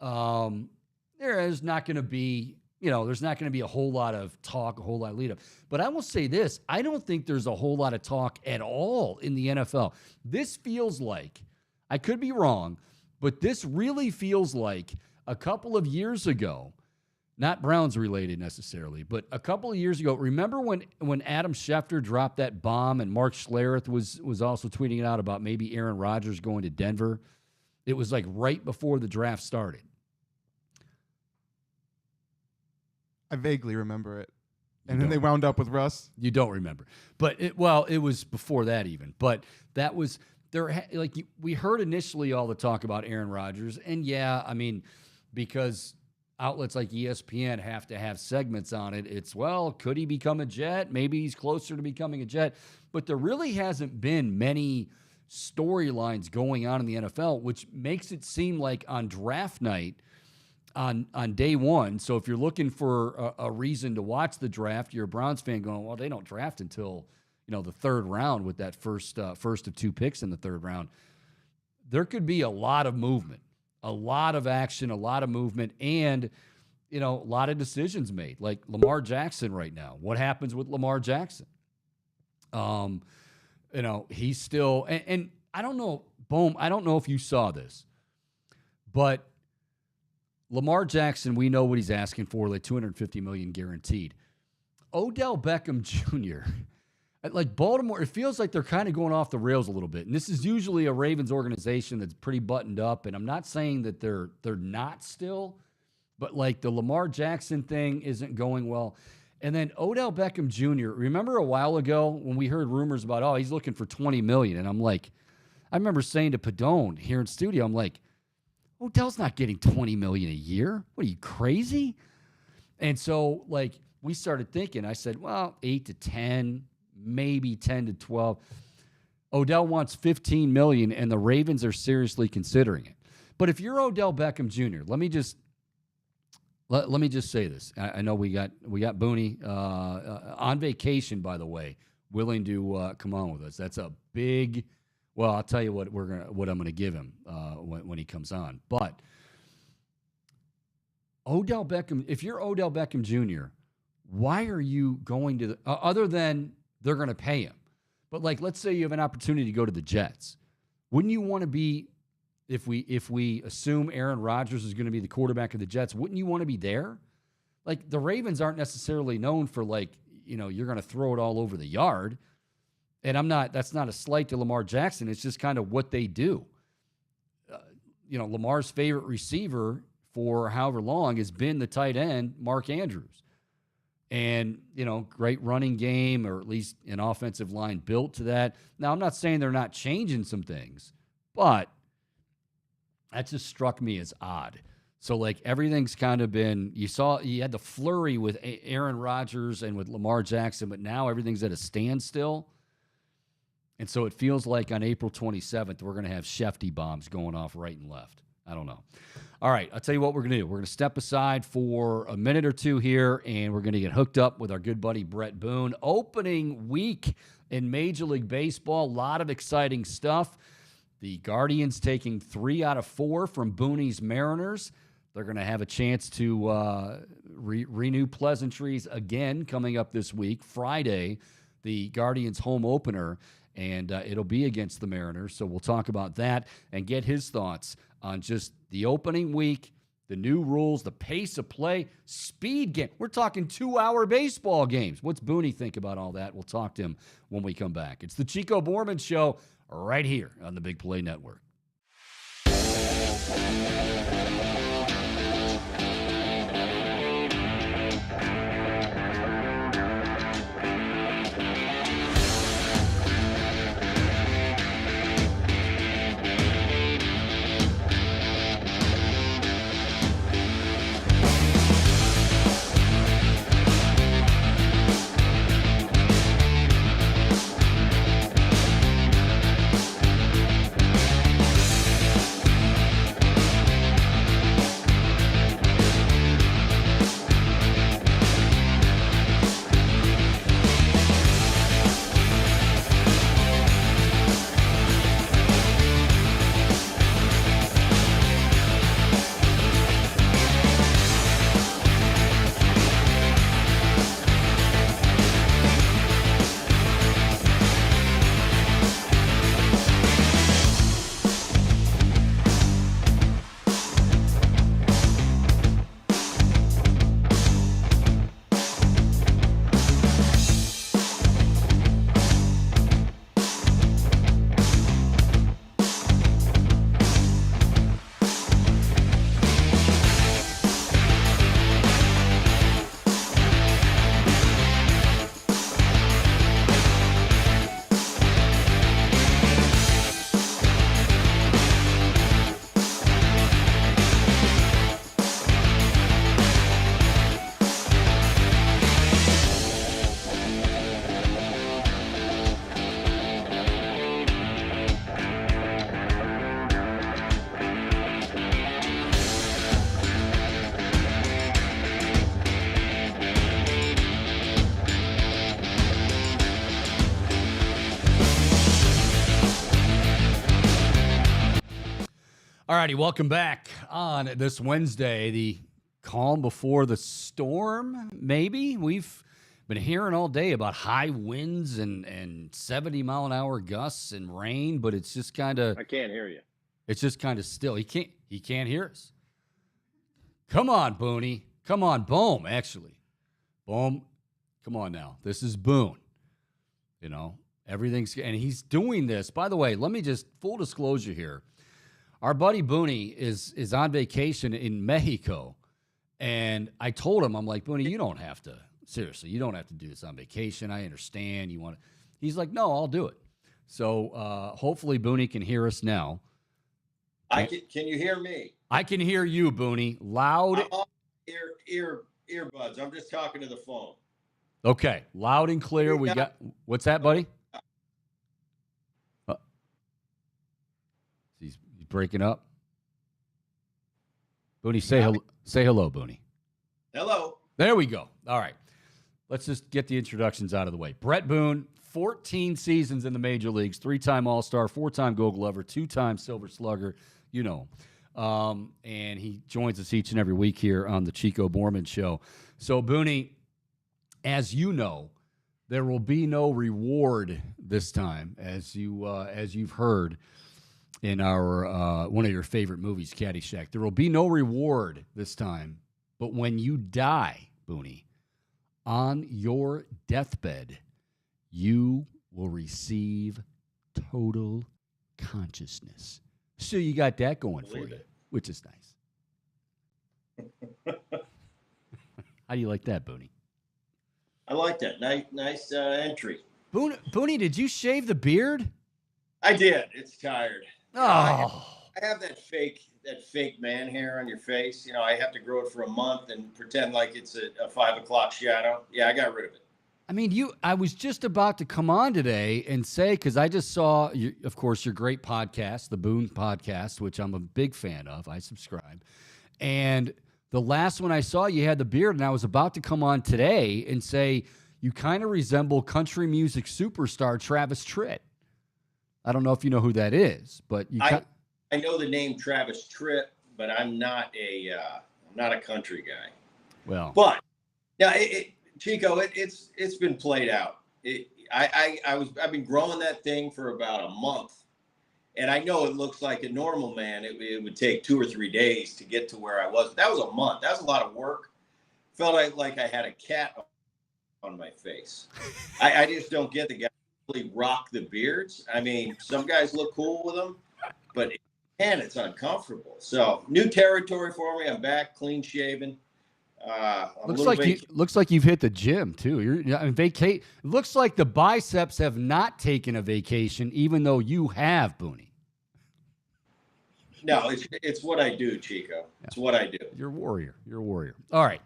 there is not going to be, there's not going to be a whole lot of talk, a whole lot of lead up. But I will say this, I don't think there's a whole lot of talk at all in the NFL. This feels like, I could be wrong, but this really feels like a couple of years ago, not Browns related necessarily, but a couple of years ago, remember when Adam Schefter dropped that bomb and Mark Schlereth was also tweeting it out about maybe Aaron Rodgers going to Denver? It was like right before the draft started. I vaguely remember it. And then they wound up with Russ. You don't remember. But it was before that even. But that was we heard initially all the talk about Aaron Rodgers, and yeah, I mean, because outlets like ESPN have to have segments on it. It's, well, could he become a Jet? Maybe he's closer to becoming a Jet. But there really hasn't been many storylines going on in the NFL, which makes it seem like on draft night, on day one, so if you're looking for a reason to watch the draft, you're a Browns fan going, well, they don't draft until the third round with that first of 2 picks in the third round. There could be a lot of movement, a lot of action, a lot of movement, and a lot of decisions made. Like Lamar Jackson right now. What happens with Lamar Jackson? He's still, and I don't know, Boom, I don't know if you saw this, but Lamar Jackson, we know what he's asking for, like $250 million guaranteed. Odell Beckham Jr., like Baltimore, it feels like they're kind of going off the rails a little bit. And this is usually a Ravens organization that's pretty buttoned up. And I'm not saying that they're not still, But like the Lamar Jackson thing isn't going well. And then Odell Beckham Jr., remember a while ago when we heard rumors about, oh, he's looking for $20 million. And I'm like, I remember saying to Padone here in studio, I'm like, Odell's not getting $20 million a year. What are you, crazy? And so like we started thinking, I said, well, 8 to 10, maybe 10 to 12. Odell wants $15 million and the Ravens are seriously considering it. But if you're Odell Beckham Jr., let me just say this. I know we got Booney on vacation, by the way, willing to come on with us. That's a big. Well, I'll tell you what I'm gonna give him when he comes on. But Odell Beckham, if you're Odell Beckham Jr., why are you going to other than they're gonna pay him? But like, let's say you have an opportunity to go to the Jets. Wouldn't you want to be? If we assume Aaron Rodgers is going to be the quarterback of the Jets, wouldn't you want to be there? Like the Ravens aren't necessarily known for like, you're going to throw it all over the yard. And that's not a slight to Lamar Jackson. It's just kind of what they do. Lamar's favorite receiver for however long has been the tight end, Mark Andrews. And, great running game, or at least an offensive line built to that. Now, I'm not saying they're not changing some things, but that just struck me as odd. So, like, everything's kind of been, you had the flurry with Aaron Rodgers and with Lamar Jackson, but now everything's at a standstill. And so it feels like on April 27th, we're going to have Shefty bombs going off right and left. I don't know. All right, I'll tell you what we're going to do. We're going to step aside for a minute or two here, and we're going to get hooked up with our good buddy Bret Boone. Opening week in Major League Baseball, a lot of exciting stuff. The Guardians taking 3 out of 4 from Booney's Mariners. They're going to have a chance to renew pleasantries again coming up this week. Friday, the Guardians home opener, and it'll be against the Mariners. So we'll talk about that and get his thoughts on just the opening week, the new rules, the pace of play, speed game. We're talking 2-hour baseball games. What's Booney think about all that? We'll talk to him when we come back. It's the Chico Bormann Show, right here on the Big Play Network. All righty, welcome back on this Wednesday, the calm before the storm, maybe. We've been hearing all day about high winds and 70-mile-an-hour gusts and rain, but it's just kind of... I can't hear you. It's just kind of still. He can't hear us. Come on, Booney. Come on, Boom, actually. Boom, come on now. This is Boone. Everything's... And he's doing this. By the way, let me just... Full disclosure here. Our buddy Booney is on vacation in Mexico, And I told him, I'm like, Booney, you don't have to. Seriously, you don't have to do this on vacation. I understand. You want to. He's like, no, I'll do it. So hopefully Booney can hear us now. Can you hear me? I can hear you, Booney, loud. I'm on earbuds. I'm just talking to the phone. Okay, loud and clear. We got. What's that, buddy? He's breaking up. Booney, say hello. Say hello, Booney. Hello. There we go. All right. Let's just get the introductions out of the way. Bret Boone, 14 seasons in the major leagues, 3-time All-Star, 4-time Gold Glover, 2-time Silver Slugger. You know him. And he joins us each and every week here on the Chico Bormann Show. So, Booney, as you know, there will be no reward this time, as you've heard in our one of your favorite movies, Caddyshack. There will be no reward this time, but when you die, Booney, on your deathbed, you will receive total consciousness. So you got that going for you, which is nice. How do you like that, Booney? I like that. Nice entry. Booney, did you shave the beard? I did. It's tired. Oh. I have that fake man hair on your face. You know, I have to grow it for a month and pretend like it's a 5 o'clock shadow. Yeah, I got rid of it. I mean, I was just about to come on today and say, because I just saw, of course, your great podcast, the Boone podcast, which I'm a big fan of. I subscribe. And the last one I saw, you had the beard, and I was about to come on today and say, you kind of resemble country music superstar Travis Tritt. I don't know if you know who that is, but I know the name Travis Tritt, but I'm not a country guy. Well, but yeah, Chico, it's been played out. I've been growing that thing for about a month, and I know it looks like a normal man. It would take 2 or 3 days to get to where I was. That was a month. That was a lot of work. Felt like I had a cat on my face. I just don't get the guy really rock the beards. I mean, some guys look cool with them, but man, it's uncomfortable. So new territory for me. I'm back, clean shaven. Looks like you've hit the gym too. It looks like the biceps have not taken a vacation, even though you have, Booney. No, it's what I do, Chico. It's what I do. You're a warrior. All right.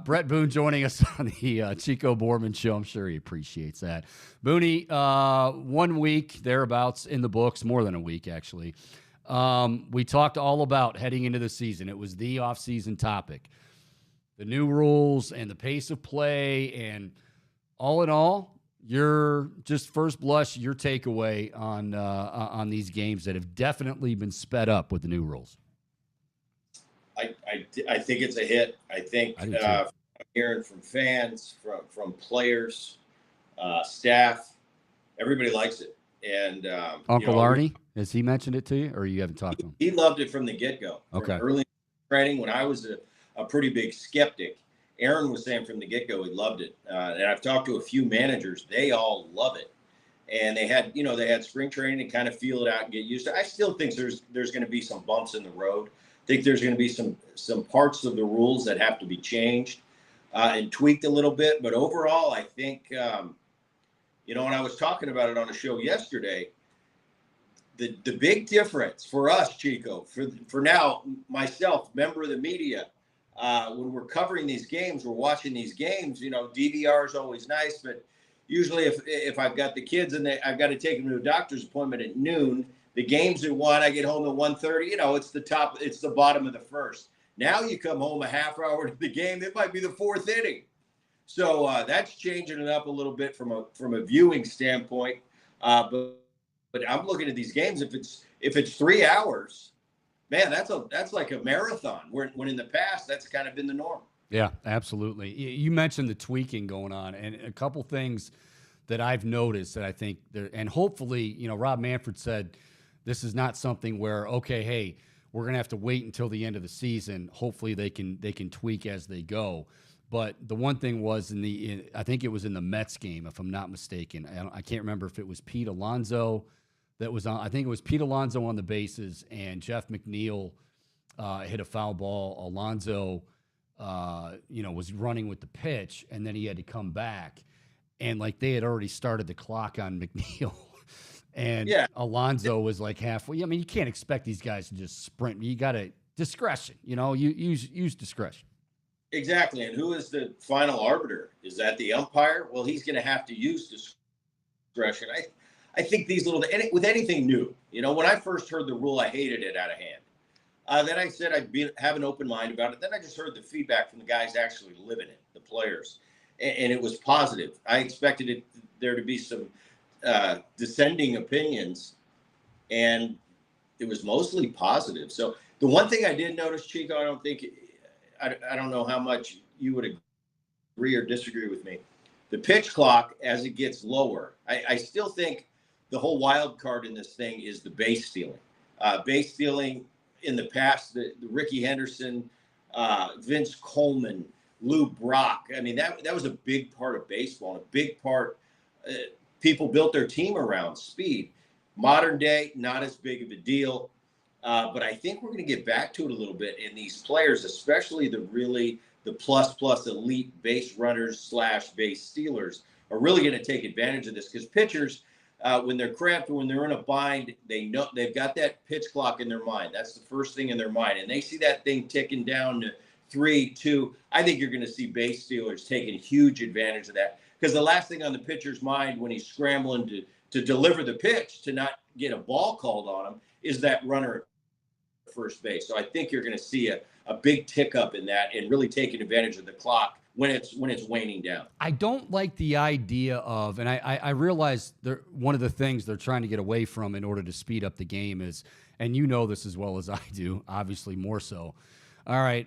Bret Boone joining us on the Chico Bormann Show. I'm sure he appreciates that. Booney, 1 week thereabouts in the books, more than a week actually. We talked all about heading into the season. It was the off-season topic. The new rules and the pace of play, and all in all, your just first blush, your takeaway on these games that have definitely been sped up with the new rules. I think it's a hit. I think I'm hearing from fans, from players, staff, everybody likes it. And Uncle Arnie, has he mentioned it to you, or you haven't talked to him? He loved it from the get-go. Okay. From early training, when I was a pretty big skeptic, Aaron was saying from the get-go he loved it. And I've talked to a few managers; they all love it. And they had spring training to kind of feel it out and get used to it. I still think there's going to be some bumps in the road. I think there's going to be some parts of the rules that have to be changed and tweaked a little bit. But overall, I think, when I was talking about it on a show yesterday, the big difference for us, Chico, for now, myself, member of the media, when we're covering these games, we're watching these games, DVR is always nice, but usually if I've got the kids and I've got to take them to a doctor's appointment at noon, the game's at 1, I get home at 1:30, it's the bottom of the first. Now you come home a half hour to the game, it might be the 4th inning. So that's changing it up a little bit from a viewing standpoint. But I'm looking at these games, if it's 3 hours, man, that's like a marathon. When in the past, that's kind of been the norm. Yeah, absolutely. You mentioned the tweaking going on, and a couple things that I've noticed that I think and hopefully, Rob Manfred said this is not something where, okay, hey, we're going to have to wait until the end of the season. Hopefully they can tweak as they go. But the one thing was I think it was in the Mets game, if I'm not mistaken. I can't remember if it was Pete Alonso that was on. I think it was Pete Alonso on the bases, and Jeff McNeil hit a foul ball. Alonso was running with the pitch, and then he had to come back, and like they had already started the clock on McNeil, and Yeah. Alonso was like halfway. I mean, you can't expect these guys to just sprint. You got to discretion. You use discretion. Exactly. And who is the final arbiter? Is that the umpire? Well, he's going to have to use discretion. I think these with anything new, when I first heard the rule, I hated it out of hand. Then I said I'd have an open mind about it. Then I just heard the feedback from the guys actually living it, the players, and it was positive. I expected there to be some dissenting opinions, and it was mostly positive. So the one thing I did notice, Chico, I don't know how much you would agree or disagree with me. The pitch clock, as it gets lower, I still think the whole wild card in this thing is the base stealing. Base stealing in the past, the Ricky Henderson, Vince Coleman, Lou Brock. I mean, that was a big part of baseball, and a big part. People built their team around speed. Modern day, not as big of a deal. But I think we're going to get back to it a little bit. And these players, especially the plus elite base runners / base stealers, are really going to take advantage of this, because pitchers, when they're cramped or when they're in a bind, they know they've got that pitch clock in their mind. That's the first thing in their mind. And they see that thing ticking down to 3, 2. I think you're going to see base stealers taking huge advantage of that, because the last thing on the pitcher's mind when he's scrambling to deliver the pitch to not get a ball called on him is that runner at first base. So I think you're going to see a big tick up in that, and really taking advantage of the clock when it's waning down. I don't like the idea of, and I realize one of the things they're trying to get away from in order to speed up the game is, and you know this as well as I do, obviously more so. All right,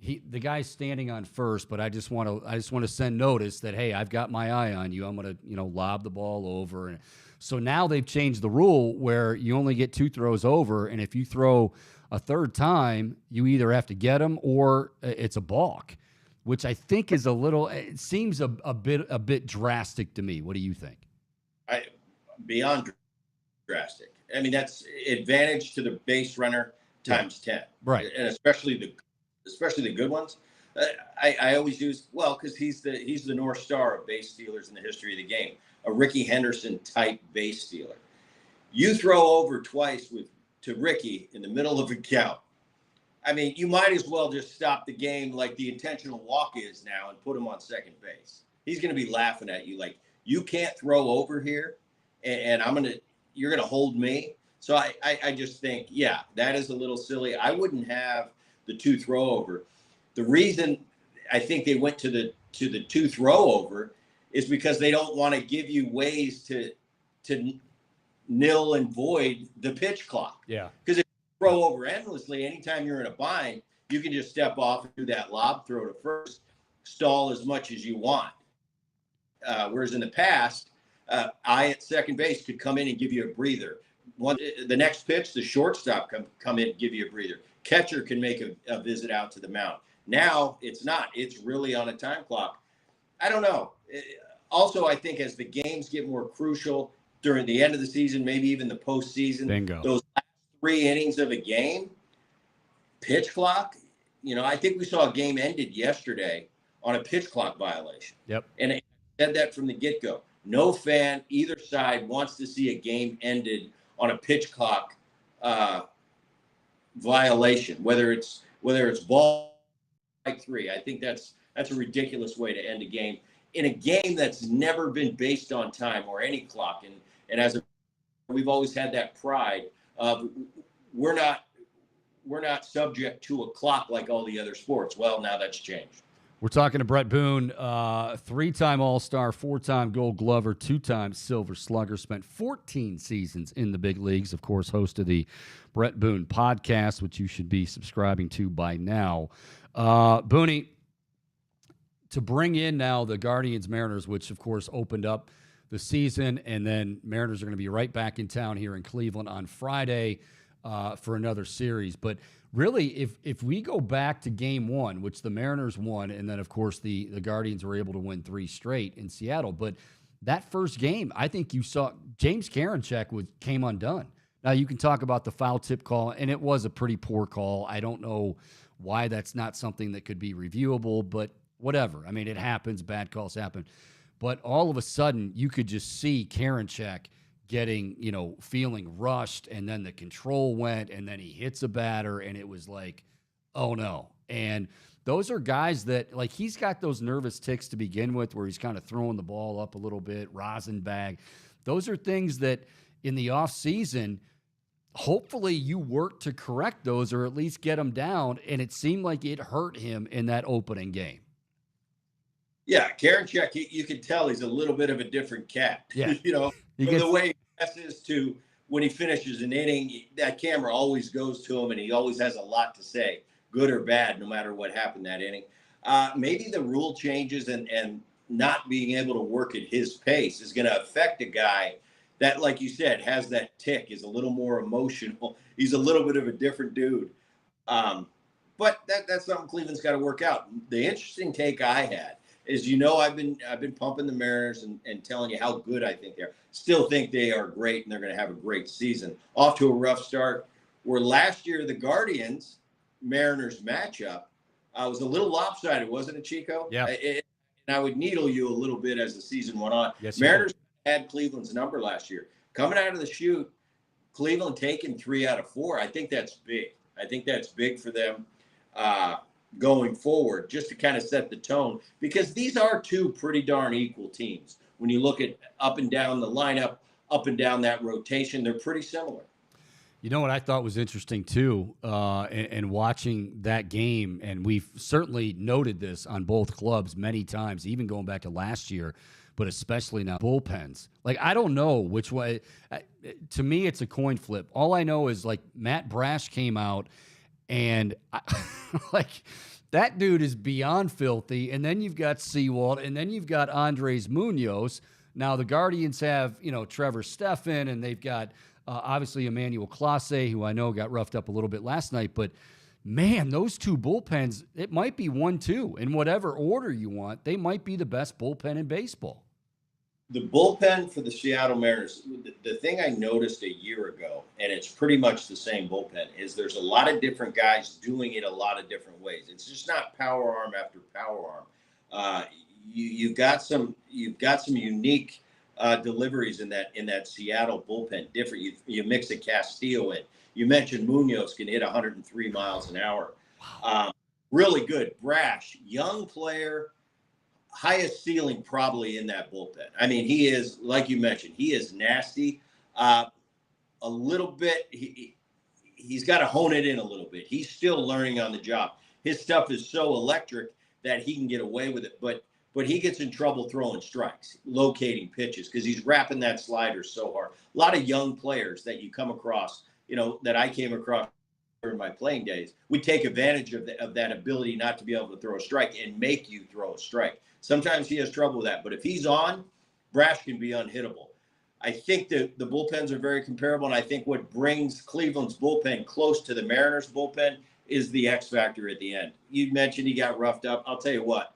the guy's standing on first, but I just want to send notice that, hey, I've got my eye on you. I'm going to lob the ball over, and so now they've changed the rule where you only get 2 throws over, and if you throw a third time, you either have to get them or it's a balk, which I think is it seems a bit drastic to me. What do you think? Beyond drastic. I mean, that's advantage to the base runner times 10. Right. And especially the good ones. I always use, because he's the North Star of base stealers in the history of the game, a Ricky Henderson type base stealer. You throw over twice to Ricky in the middle of a count. I mean, you might as well just stop the game like the intentional walk is now and put him on second base. He's going to be laughing at you like, you can't throw over here, and you're going to hold me. So I just think, yeah, that is a little silly. I wouldn't have the 2 throw over. The reason I think they went to the 2 throw over is because they don't want to give you ways to nil and void the pitch clock. Yeah. Because if you throw over endlessly, anytime you're in a bind, you can just step off and do that lob throw to first, stall as much as you want. Whereas in the past, I at second base could come in and give you a breather. The next pitch, the shortstop come in and give you a breather. Catcher can make a visit out to the mound. Now it's not. It's really on a time clock. I don't know. Also, I think as the games get more crucial during the end of the season, maybe even the postseason, Bingo. Those last 3 innings of a game, pitch clock, I think we saw a game ended yesterday on a pitch clock violation. Yep. And I said that from the get-go. No fan, either side, wants to see a game ended on a pitch clock violation, whether it's ball like 3. I think that's a ridiculous way to end a game in a game that's never been based on time or any clock. And we've always had that pride of we're not subject to a clock like all the other sports. Well, now that's changed. We're talking to Bret Boone, 3-time All-Star, 4-time Gold Glover, 2-time Silver Slugger, spent 14 seasons in the big leagues, of course, host of the Bret Boone podcast, which you should be subscribing to by now. Booney, to bring in now the Guardians-Mariners, which, of course, opened up the season, and then Mariners are going to be right back in town here in Cleveland on Friday for another series. But really, if we go back to game 1, which the Mariners won, and then, of course, the Guardians were able to win 3 straight in Seattle. But that first game, I think you saw James Karinchak came undone. Now, you can talk about the foul tip call, and it was a pretty poor call. I don't know why that's not something that could be reviewable, but whatever. I mean, it happens. Bad calls happen. But all of a sudden, you could just see Karinchak getting, feeling rushed, and then the control went, and then he hits a batter, and it was like, oh, no. And those are guys that, like, he's got those nervous tics to begin with where he's kind of throwing the ball up a little bit, rosin bag. Those are things that in the offseason, hopefully you work to correct those or at least get them down, and it seemed like it hurt him in that opening game. Yeah, Karinchak, you can tell he's a little bit of a different cat. Yeah. From the way he passes to when he finishes an inning, that camera always goes to him, and he always has a lot to say, good or bad, no matter what happened that inning. Maybe the rule changes and not being able to work at his pace is going to affect a guy that, like you said, has that tick, is a little more emotional. He's a little bit of a different dude. But that's something Cleveland's got to work out. The interesting take I had is, I've been pumping the Mariners and telling you how good I think they are. Still think they are great, and they're going to have a great season. Off to a rough start, where last year the Guardians Mariners matchup was a little lopsided, wasn't it, Chico? Yeah. And I would needle you a little bit as the season went on. Yes, Mariners had Cleveland's number last year. Coming out of the chute, Cleveland taking 3 out of 4. I think that's big. I think that's big for them going forward, just to kind of set the tone, because these are two pretty darn equal teams. When you look at up and down the lineup, up and down that rotation, they're pretty similar. You know what I thought was interesting, too, and watching that game, and we've certainly noted this on both clubs many times, even going back to last year, but especially now, bullpens. Like, I don't know which way. To me, it's a coin flip. All I know is, like, Matt Brash came out, and, that dude is beyond filthy, and then you've got Sewald, and then you've got Andres Munoz. Now, the Guardians have, Trevor Stephan, and they've got obviously Emmanuel Clase, who I know got roughed up a little bit last night. But, man, those two bullpens, it might be 1-2. In whatever order you want, they might be the best bullpen in baseball. The bullpen for the Seattle Mariners, the thing I noticed a year ago, and it's pretty much the same bullpen, is there's a lot of different guys doing it a lot of different ways. It's just not power arm after power arm. You've got some unique deliveries in that Seattle bullpen. Different. You mix a Castillo in. You mentioned Munoz can hit 103 miles an hour. Wow. Really good. Brash, young player, highest ceiling probably in that bullpen. I mean, he is, like you mentioned, he is nasty. A little bit. He's got to hone it in a little bit. He's still learning on the job. His stuff is so electric that he can get away with it, but he gets in trouble throwing strikes, locating pitches, because he's wrapping that slider so hard. A lot of young players that you come across, that I came across in my playing days, would take advantage of that ability not to be able to throw a strike and make you throw a strike. Sometimes he has trouble with that, but if he's on, Brash can be unhittable. I think that the bullpens are very comparable, and I think what brings Cleveland's bullpen close to the Mariners' bullpen is the X factor at the end. You mentioned he got roughed up. I'll tell you what.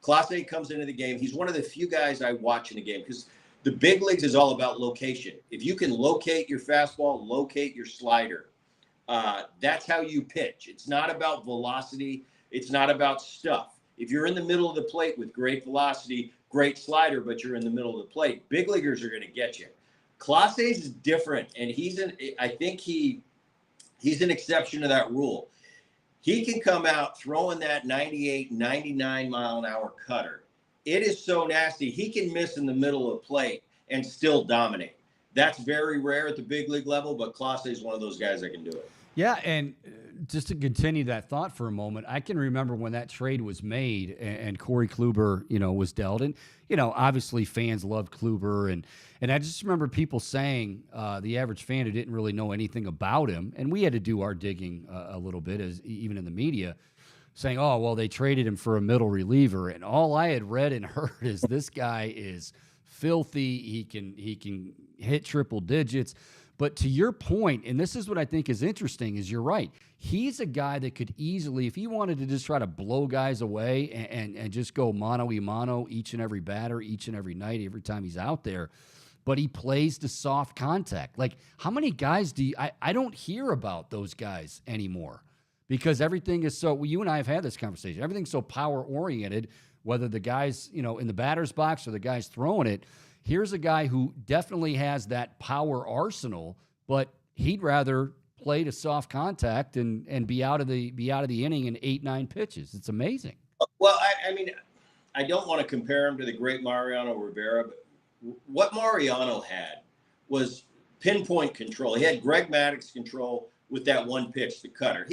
Clase comes into the game. He's one of the few guys I watch in the game, because the big leagues is all about location. If you can locate your fastball, locate your slider, that's how you pitch. It's not about velocity. It's not about stuff. If you're in the middle of the plate with great velocity, great slider, but you're in the middle of the plate, big leaguers are going to get you. Clase is different, and I think he's an exception to that rule. He can come out throwing that 98, 99 mile an hour cutter. It is so nasty. He can miss in the middle of the plate and still dominate. That's very rare at the big league level, but Clase is one of those guys that can do it. Yeah, and just to continue that thought for a moment, I can remember when that trade was made and Corey Kluber, was dealt. And, obviously fans loved Kluber. And I just remember people saying, the average fan who didn't really know anything about him, and we had to do our digging a little bit, even in the media, saying, oh, well, they traded him for a middle reliever. And all I had read and heard is this guy is filthy. He can hit triple digits. But to your point, and this is what I think is interesting, is you're right. He's a guy that could easily, if he wanted to just try to blow guys away and just go mano-a-mano each and every batter, each and every night, every time he's out there, but he plays the soft contact. Like, how many guys I don't hear about those guys anymore. because everything is so, well, you and I have had this conversation. Everything's so power oriented, whether the guy's, in the batter's box or the guy's throwing it. Here's a guy who definitely has that power arsenal, but he'd rather play to soft contact and be out of the inning in 8-9 pitches. It's amazing. Well, I mean, I don't want to compare him to the great Mariano Rivera, but what Mariano had was pinpoint control. He had Greg Maddux control with that one pitch, the cutter.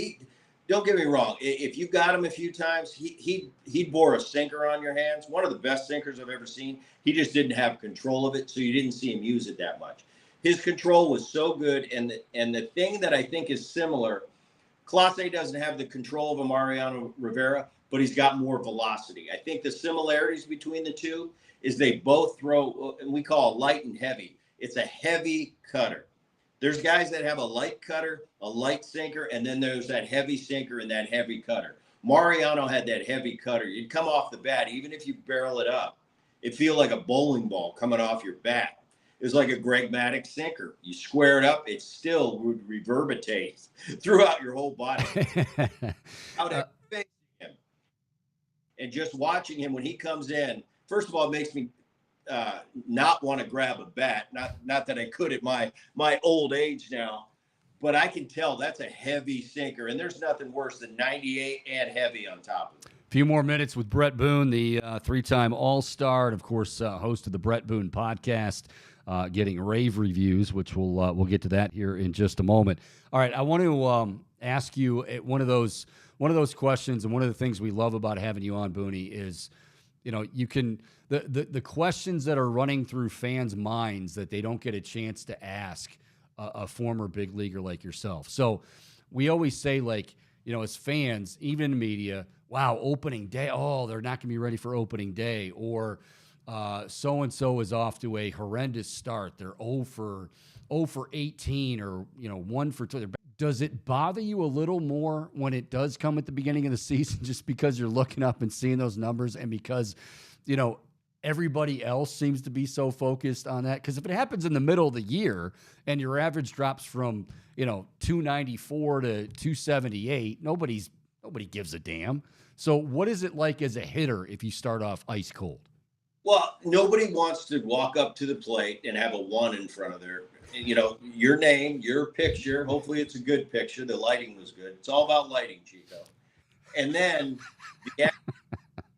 Don't get me wrong. If you got him a few times, he bore a sinker on your hands. One of the best sinkers I've ever seen. He just didn't have control of it, so you didn't see him use it that much. His control was so good, and the thing that I think is similar, Clase doesn't have the control of a Mariano Rivera, but he's got more velocity. I think the similarities between the two is they both throw, and we call it light and heavy. It's a heavy cutter. There's guys that have a light cutter, a light sinker, and then there's that heavy sinker and that heavy cutter. Mariano had that heavy cutter. You'd come off the bat, even if you barrel it up, it'd feel like a bowling ball coming off your bat. It was like a Greg Maddux sinker. You square it up, it still would reverberate throughout your whole body. Out of him. And just watching him when he comes in, first of all, it makes me not want to grab a bat. Not that I could at my old age now, but I can tell that's a heavy sinker, and there's nothing worse than 98 and heavy on top of it. A few more minutes with Bret Boone, the three-time All-Star, and of course, host of the Bret Boone podcast, getting rave reviews, which we'll get to that here in just a moment. All right, I want to ask you one of those questions, and one of the things we love about having you on, Booney, is you can the questions that are running through fans' minds that they don't get a chance to ask a former big leaguer like yourself. So we always say, like, as fans, even in the media, wow, opening day, oh, they're not going to be ready for opening day, or so-and-so is off to a horrendous start. They're 0 for 18, or 1 for 2. Does it bother you a little more when it does come at the beginning of the season, just because you're looking up and seeing those numbers, and because everybody else seems to be so focused on that? Because if it happens in the middle of the year and your average drops from 294 to 278, nobody gives a damn. So what is it like as a hitter if you start off ice cold? Well, nobody wants to walk up to the plate and have a 1 in front of their, your name, your picture. Hopefully it's a good picture. The lighting was good. It's all about lighting, Chico. And then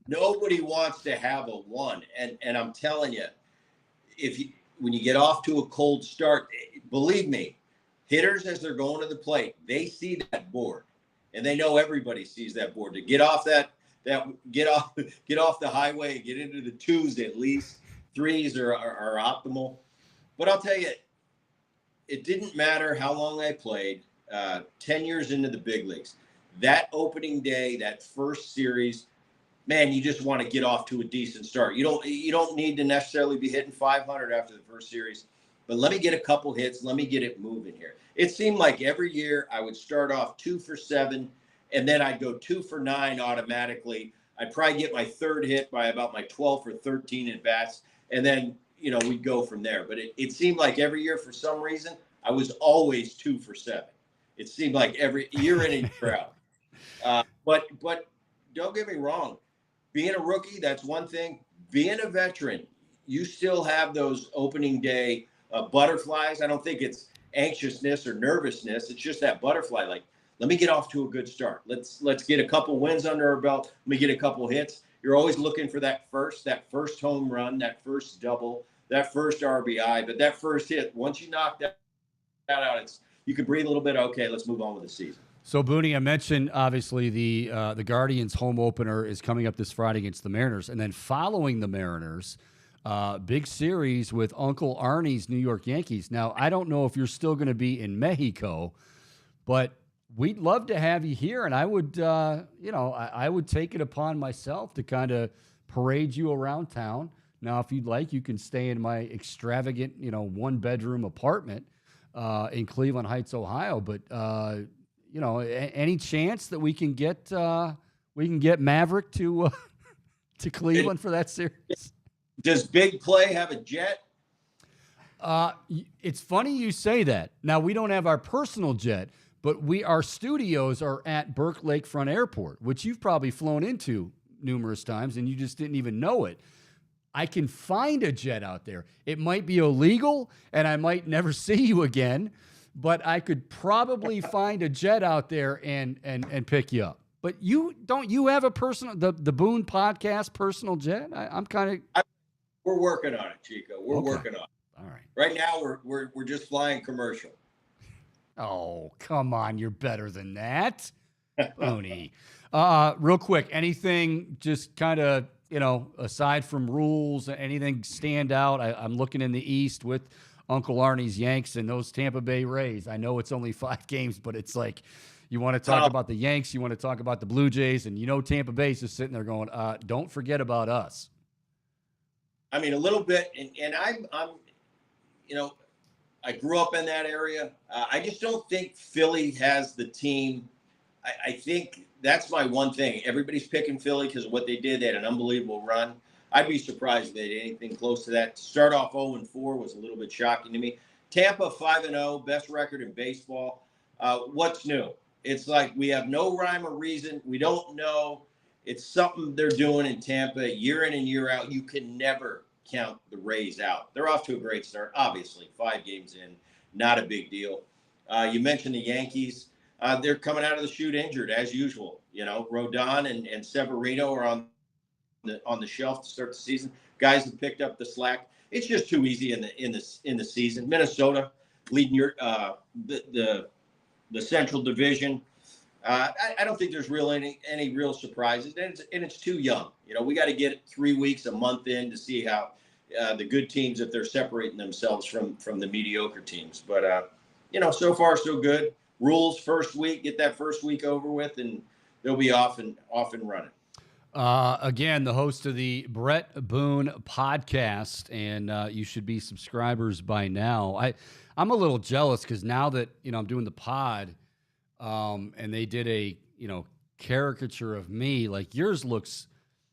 nobody wants to have a 1. And I'm telling you, when you get off to a cold start, believe me, hitters, as they're going to the plate, they see that board, and they know everybody sees that board. To get off get off the highway and get into the 2s at least. 3s are optimal. But I'll tell you, it didn't matter how long I played, 10 years into the big leagues. That opening day, that first series, man, you just want to get off to a decent start. You don't need to necessarily be hitting 500 after the first series, but let me get a couple hits. Let me get it moving here. It seemed like every year I would start off 2 for 7, and then I'd go 2 for 9 automatically. I'd probably get my third hit by about my 12th or 13 at bats, and then we'd go from there. But it seemed like every year, for some reason, I was always 2 for 7. It seemed like every year in and year out. But don't get me wrong. Being a rookie, that's one thing. Being a veteran, you still have those opening day butterflies. I don't think it's anxiousness or nervousness. It's just that butterfly. Like, let me get off to a good start. Let's get a couple wins under our belt. Let me get a couple hits. You're always looking for that first home run, that first double, that first RBI. But that first hit, once you knock that out, you can breathe a little bit. Okay, let's move on with the season. So, Booney, I mentioned, obviously, the Guardians' home opener is coming up this Friday against the Mariners. And then following the Mariners, big series with Uncle Arnie's New York Yankees. Now, I don't know if you're still going to be in Mexico, but we'd love to have you here. And I would, I would take it upon myself to kind of parade you around town. Now, if you'd like, you can stay in my extravagant, 1-bedroom apartment in Cleveland Heights, Ohio. But any chance that we can get Maverick to Cleveland for that series? Does Big Play have a jet? It's funny you say that. Now, we don't have our personal jet, but our studios are at Burke Lakefront Airport, which you've probably flown into numerous times and you just didn't even know it. I can find a jet out there. It might be illegal and I might never see you again, but I could probably find a jet out there and pick you up. But you have a personal, the Boone podcast personal jet? I'm kind of. We're working on it, Chico. We're working on it. All right. Right now we're just flying commercial. Oh, come on. You're better than that. Boone. Real quick, anything just kind of, aside from rules, anything stand out? I'm looking in the East with Uncle Arnie's Yanks and those Tampa Bay Rays. I know it's only 5 games, but it's like you want to talk about the Yanks, you want to talk about the Blue Jays, and Tampa Bay's just sitting there going, don't forget about us. I mean, a little bit, and I'm I grew up in that area. I just don't think Philly has the team. I think that's my one thing. Everybody's picking Philly because of what they did. They had an unbelievable run. I'd be surprised if they did anything close to that. To start off 0-4 was a little bit shocking to me. Tampa 5-0, best record in baseball. What's new? It's like we have no rhyme or reason. We don't know. It's something they're doing in Tampa year in and year out. You can never count the Rays out. They're off to a great start. Obviously, 5 games in, not a big deal. You mentioned the Yankees. They're coming out of the chute injured as usual. Rodon and Severino are on the shelf to start the season. Guys have picked up the slack. It's just too easy in the season. Minnesota leading the Central Division. I don't think there's any real surprises, and it's too young. We got to get 3 weeks, a month in to see how the good teams, if they're separating themselves from the mediocre teams. But so far so good. Rules first week, get that first week over with, and they'll be off and running. Again, the host of the Bret Boone podcast, and you should be subscribers by now. I'm a little jealous because now that I'm doing the pod, and they did a caricature of me, like yours looks,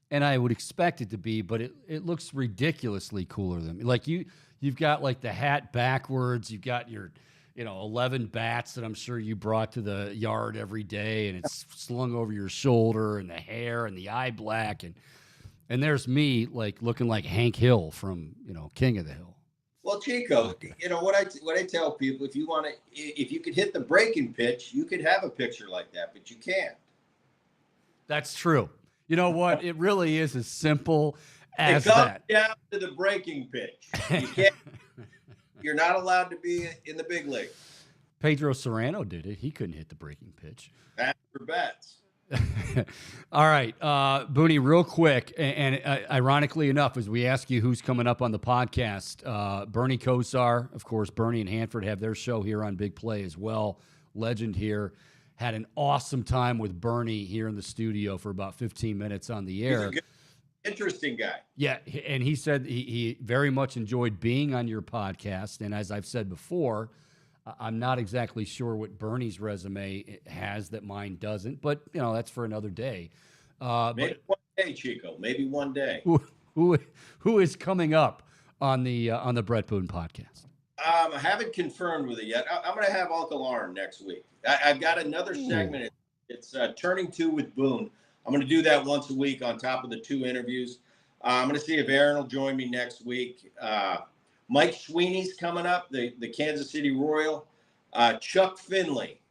and I would expect it to be, but it looks ridiculously cooler than me. Like you've got like the hat backwards, you've got your 11 bats that I'm sure you brought to the yard every day, and it's slung over your shoulder, and the hair and the eye black, and there's me like looking like Hank Hill from King of the Hill. Well, Chico, what I tell people, if you could hit the breaking pitch, you could have a picture like that, but you can't. That's true. You know what? It really is as simple as it comes that. Down to the breaking pitch. You can't. You're not allowed to be in the big league. Pedro Serrano did it. He couldn't hit the breaking pitch. Bats for bats. All right, Boone, real quick, and ironically enough, as we ask you who's coming up on the podcast, Bernie Kosar, of course, Bernie and Hanford have their show here on Big Play as well. Legend here. Had an awesome time with Bernie here in the studio for about 15 minutes on the air. He's a good, interesting guy. Yeah, and he said he very much enjoyed being on your podcast, and as I've said before, I'm not exactly sure what Bernie's resume has that mine doesn't, but that's for another day. Maybe one day, Chico. Maybe one day. Who is coming up on the Bret Boone podcast? I haven't confirmed with it yet. I'm going to have Uncle Arn next week. I've got another segment. It's Turning 2 with Boone. I'm going to do that once a week on top of the 2 interviews. I'm going to see if Aaron will join me next week. Mike Sweeney's coming up, the Kansas City Royal. Chuck Finley,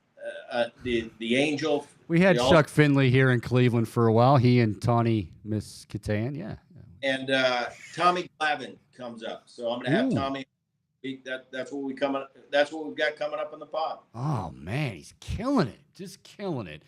the Angel. We had Chuck Finley here in Cleveland for a while. He and Tawny Miss Catan, yeah. And Tommy Glavine comes up. So I'm going to have Tommy. That's what we've got coming up in the pod. Oh man, he's killing it, just killing it.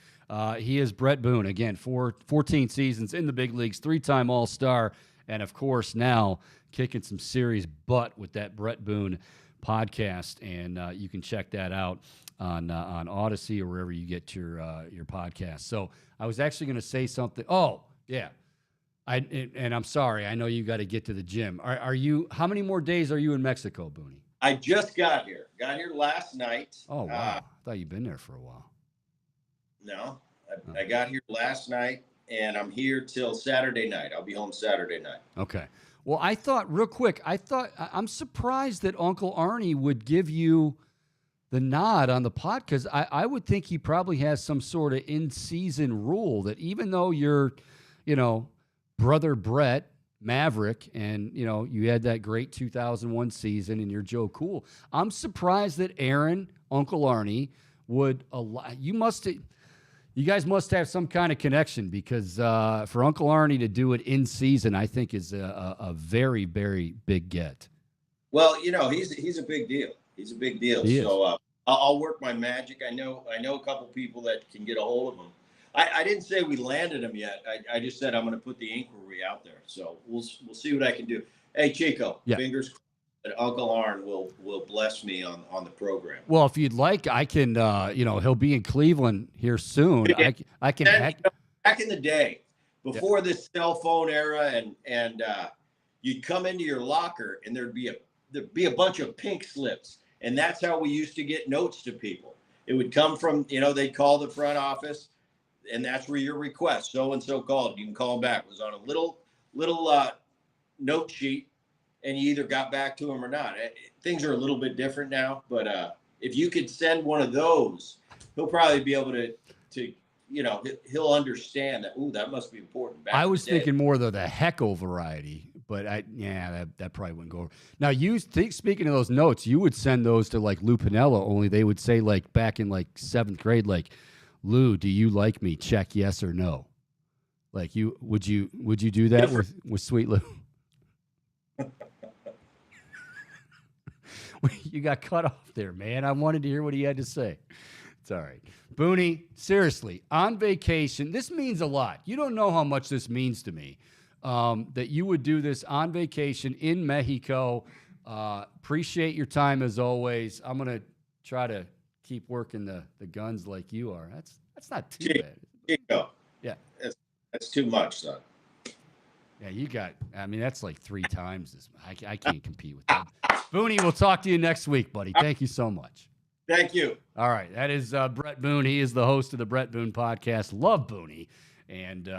He is Bret Boone again, 14 seasons in the big leagues, 3-time All-Star, and of course now kicking some serious butt with that Bret Boone podcast, and you can check that out on Odyssey or wherever you get your podcast. So I was actually going to say something. Oh yeah, and I'm sorry. I know you got to get to the gym. Are you? How many more days are you in Mexico, Boone? I just got here. Got here last night. Oh wow! I thought you'd been there for a while. No, I got here last night, and I'm here till Saturday night. I'll be home Saturday night. Okay. Well, I'm surprised that Uncle Arnie would give you the nod on the pod, because I would think he probably has some sort of in-season rule that even though you're, brother Brett, Maverick, and, you had that great 2001 season and you're Joe Cool, I'm surprised that Aaron, Uncle Arnie, would allow you. You guys must have some kind of connection, because for Uncle Arnie to do it in season, I think is a very, very big get. Well, he's a big deal. He's a big deal. So I'll work my magic. I know a couple people that can get a hold of him. I didn't say we landed him yet. I just said I'm going to put the inquiry out there. So we'll see what I can do. Hey, Chico, fingers crossed that Uncle Arn will bless me on the program. Well, if you'd like, I can. He'll be in Cleveland here soon. I can. Back in the day, before this cell phone era, and you'd come into your locker and there'd be a bunch of pink slips, and that's how we used to get notes to people. It would come from they'd call the front office, and that's where your request so and so called. You can call them back. It was on a little note sheet, and you either got back to them or not. Things are a little bit different now, but if you could send one of those, he'll probably be able to he'll understand that. Ooh, that must be important. I was thinking more of the Hecko variety, but that probably wouldn't go over. Now, speaking of those notes, you would send those to like Lou Piniella, only they would say like back in like 7th grade, like, Lou, do you like me? Check yes or no. Like would you do that with Sweet Lou? You got cut off there, man. I wanted to hear what he had to say. It's all right. Booney, seriously, on vacation, this means a lot. You don't know how much this means to me, that you would do this on vacation in Mexico. Appreciate your time as always. I'm going to try to keep working the guns like you are. That's not too bad. Chico. Yeah. That's too much, son. Yeah, that's like 3 times this. I can't compete with that. Booney, we'll talk to you next week, buddy. Thank you so much. Thank you. All right. That is Bret Boone. He is the host of the Bret Boone podcast. Love Booney. And,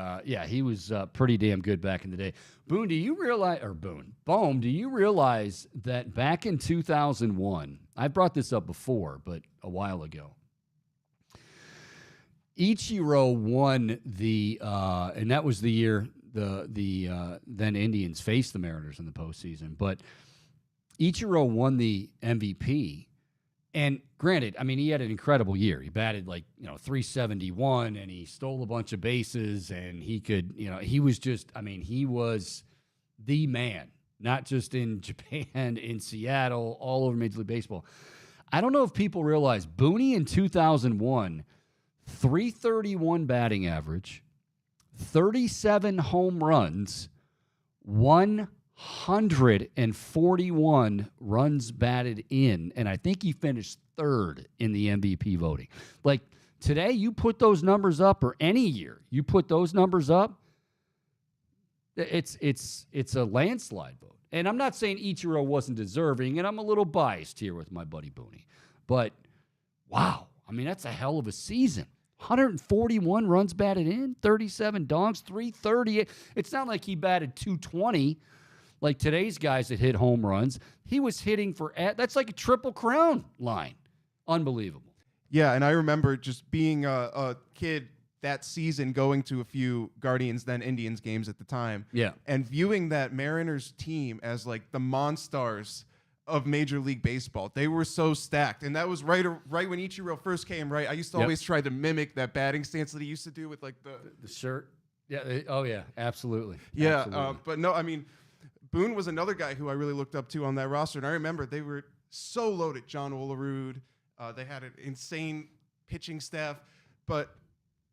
he was pretty damn good back in the day. Boone, do you realize that back in 2001, I brought this up before, but a while ago, Ichiro won and that was the year the then Indians faced the Mariners in the postseason, but Ichiro won the MVP. And granted, he had an incredible year. He batted like, 371, and he stole a bunch of bases, and he could, he was just, he was the man, not just in Japan, in Seattle, all over Major League Baseball. I don't know if people realize Booney in 2001, 331 batting average, 37 home runs, 141 runs batted in, and I think he finished 3rd in the MVP voting. Like today, you put those numbers up, or any year you put those numbers up, it's a landslide vote. And I'm not saying Ichiro wasn't deserving, and I'm a little biased here with my buddy Booney, but wow, that's a hell of a season. 141 runs batted in, 37 dogs, 330. It's not like he batted 220 like today's guys that hit home runs. He was hitting that's like a Triple Crown line. Unbelievable. Yeah, and I remember just being a kid that season, going to a few Guardians then Indians games at the time. Yeah. And viewing that Mariners team as like the Monstars of Major League Baseball. They were so stacked. And that was right when Ichiro first came, right? I used to always try to mimic that batting stance that he used to do with like the shirt. Yeah. Oh, yeah. Absolutely. Yeah. Absolutely. But no, Boone was another guy who I really looked up to on that roster. And I remember they were so loaded. John Olerud. They had an insane pitching staff. But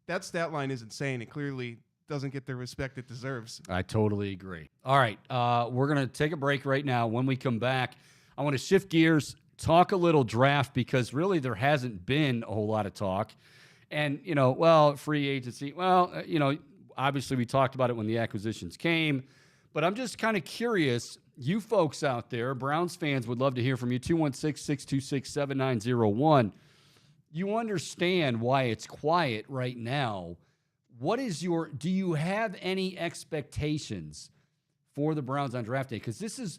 that stat line is insane. It clearly doesn't get the respect it deserves. I totally agree. All right. We're going to take a break right now. When we come back, I want to shift gears, talk a little draft, because really there hasn't been a whole lot of talk. And, free agency, obviously we talked about it when the acquisitions came. But I'm just kind of curious, you folks out there, Browns fans, would love to hear from you, 216-626-7901. You understand why it's quiet right now. Do you have any expectations for the Browns on draft day? Because this is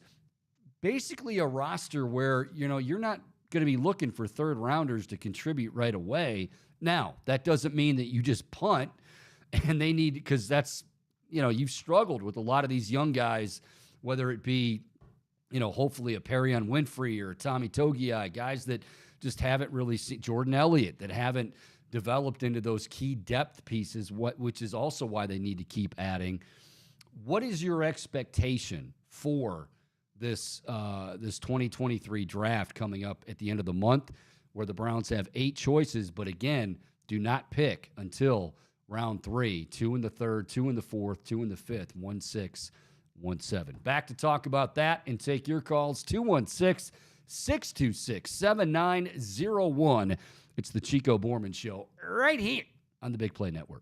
basically a roster where, you're not going to be looking for third rounders to contribute right away. Now, that doesn't mean that you just punt and they need, because that's, you've struggled with a lot of these young guys, whether it be, hopefully a Perrion Winfrey or a Tommy Togiai, guys that just haven't really seen, Jordan Elliott, that haven't developed into those key depth pieces, which is also why they need to keep adding. What is your expectation for this 2023 draft coming up at the end of the month, where the Browns have 8 choices, but again, do not pick until round 3, 2 in the 3rd, 2 in the 4th, 2 in the 5th, 1, 6, 1, 7. Back to talk about that and take your calls, 216-626-7901. It's the Chico Bormann Show right here on the Big Play Network.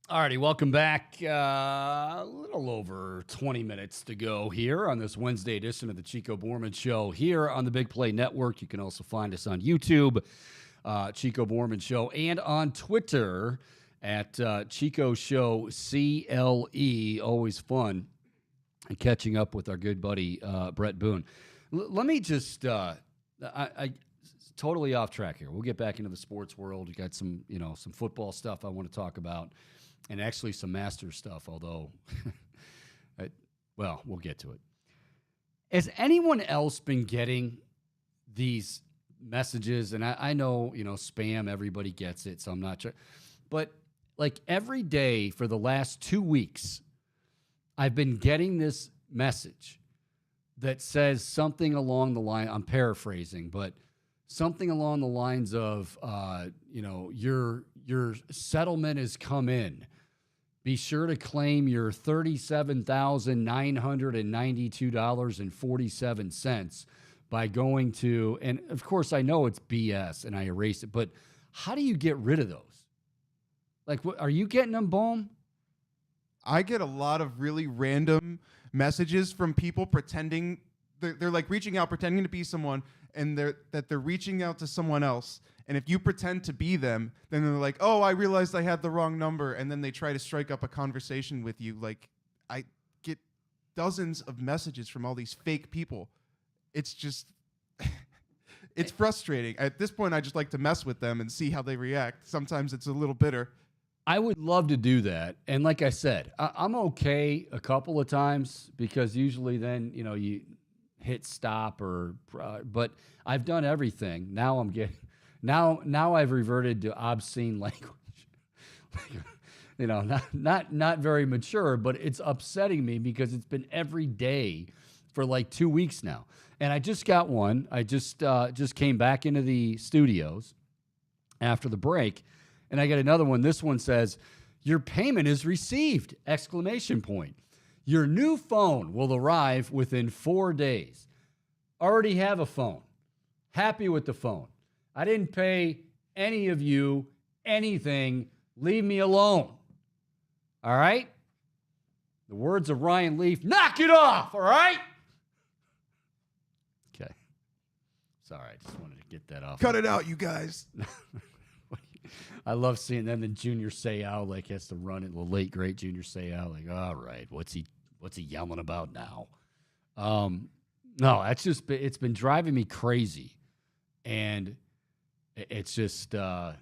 All righty, welcome back. A little over 20 minutes to go here on this Wednesday edition of the Chico Bormann Show here on the Big Play Network. You can also find us on YouTube, Chico Bormann Show, and on Twitter at Chico Show CLE. Always fun and catching up with our good buddy Bret Boone. Let me just totally off track here. We'll get back into the sports world. We got some, some football stuff I want to talk about, and actually some Masters stuff, although, we'll get to it. Has anyone else been getting these messages? And I know, spam, everybody gets it, so I'm not sure. But like every day for the last 2 weeks, I've been getting this message that says something along the line, I'm paraphrasing, but something along the lines of, your settlement has come in. Be sure to claim your $37,992.47 by going to, and of course I know it's BS and I erase it, but how do you get rid of those? Like, are you getting them, Bohm? I get a lot of really random messages from people pretending they're like reaching out, pretending to be someone, and they're reaching out to someone else. And if you pretend to be them, then they're like, "Oh, I realized I had the wrong number," and then they try to strike up a conversation with you. Like, I get dozens of messages from all these fake people. It's just, it's frustrating. At this point, I just like to mess with them and see how they react. Sometimes it's a little bitter. I would love to do that. And like I said, I'm okay a couple of times because usually then, you hit stop but I've done everything. Now I'm getting, now I've reverted to obscene language. Not very mature, but it's upsetting me because it's been every day for like 2 weeks now. And I just got one. I just came back into the studios after the break, and I got another one. This one says, "Your payment is received!" ! Your new phone will arrive within 4 days. Already have a phone. Happy with the phone. I didn't pay any of you anything. Leave me alone. All right? The words of Ryan Leaf, knock it off, all right? Okay. Sorry, I just wanted to get that off. Cut it out, you guys. I love seeing then Junior Seau like has to run it. The late great Junior Seau, like, all right, what's he yelling about now? No, it's been driving me crazy, and it's just I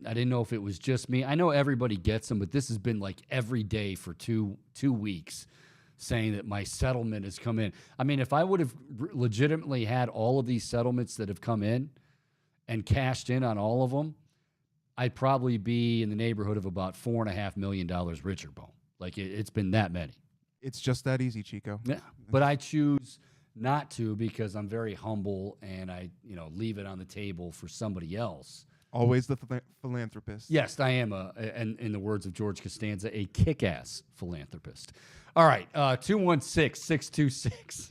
didn't know if it was just me. I know everybody gets them, but this has been like every day for two weeks, saying that my settlement has come in. I mean, if I would have legitimately had all of these settlements that have come in and cashed in on all of them, I'd probably be in the neighborhood of about $4.5 million richer, Bo. Like, it's been that many. It's just that easy, Chico. Yeah, but I choose not to because I'm very humble and I, leave it on the table for somebody else. Always the philanthropist. Yes, I am, and in the words of George Costanza, a kick-ass philanthropist. All right, 216-626-7901,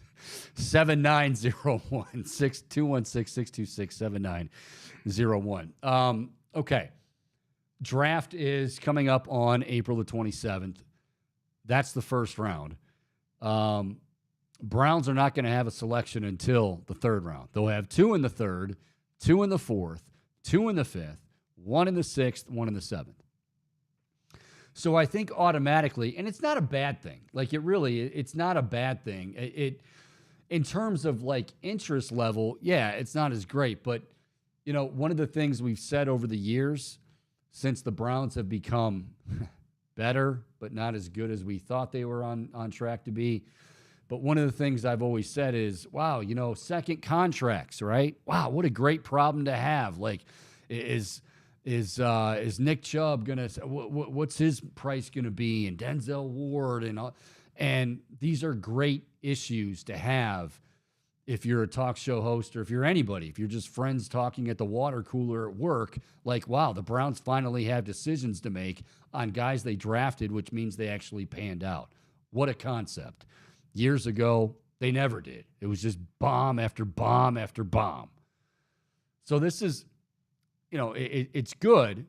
216-626-7901. Okay, draft is coming up on April the 27th. That's the first round. Browns are not going to have a selection until the third round. They'll have 2 in the third, 2 in the fourth, 2 in the fifth, 1 in the sixth, 1 in the seventh. So I think automatically, and it's not a bad thing. Like, it's not a bad thing. It in terms of like interest level, yeah, it's not as great. But, one of the things we've said over the years since the Browns have become better, but not as good as we thought they were on track to be. But one of the things I've always said is, wow, second contracts, right? Wow, what a great problem to have. Like, is Nick Chubb gonna? What's his price gonna be? And Denzel Ward and these are great issues to have if you're a talk show host or if you're anybody. If you're just friends talking at the water cooler at work, like, wow, the Browns finally have decisions to make on guys they drafted, which means they actually panned out. What a concept. Years ago, they never did. It was just bomb after bomb after bomb. So this is, it's good.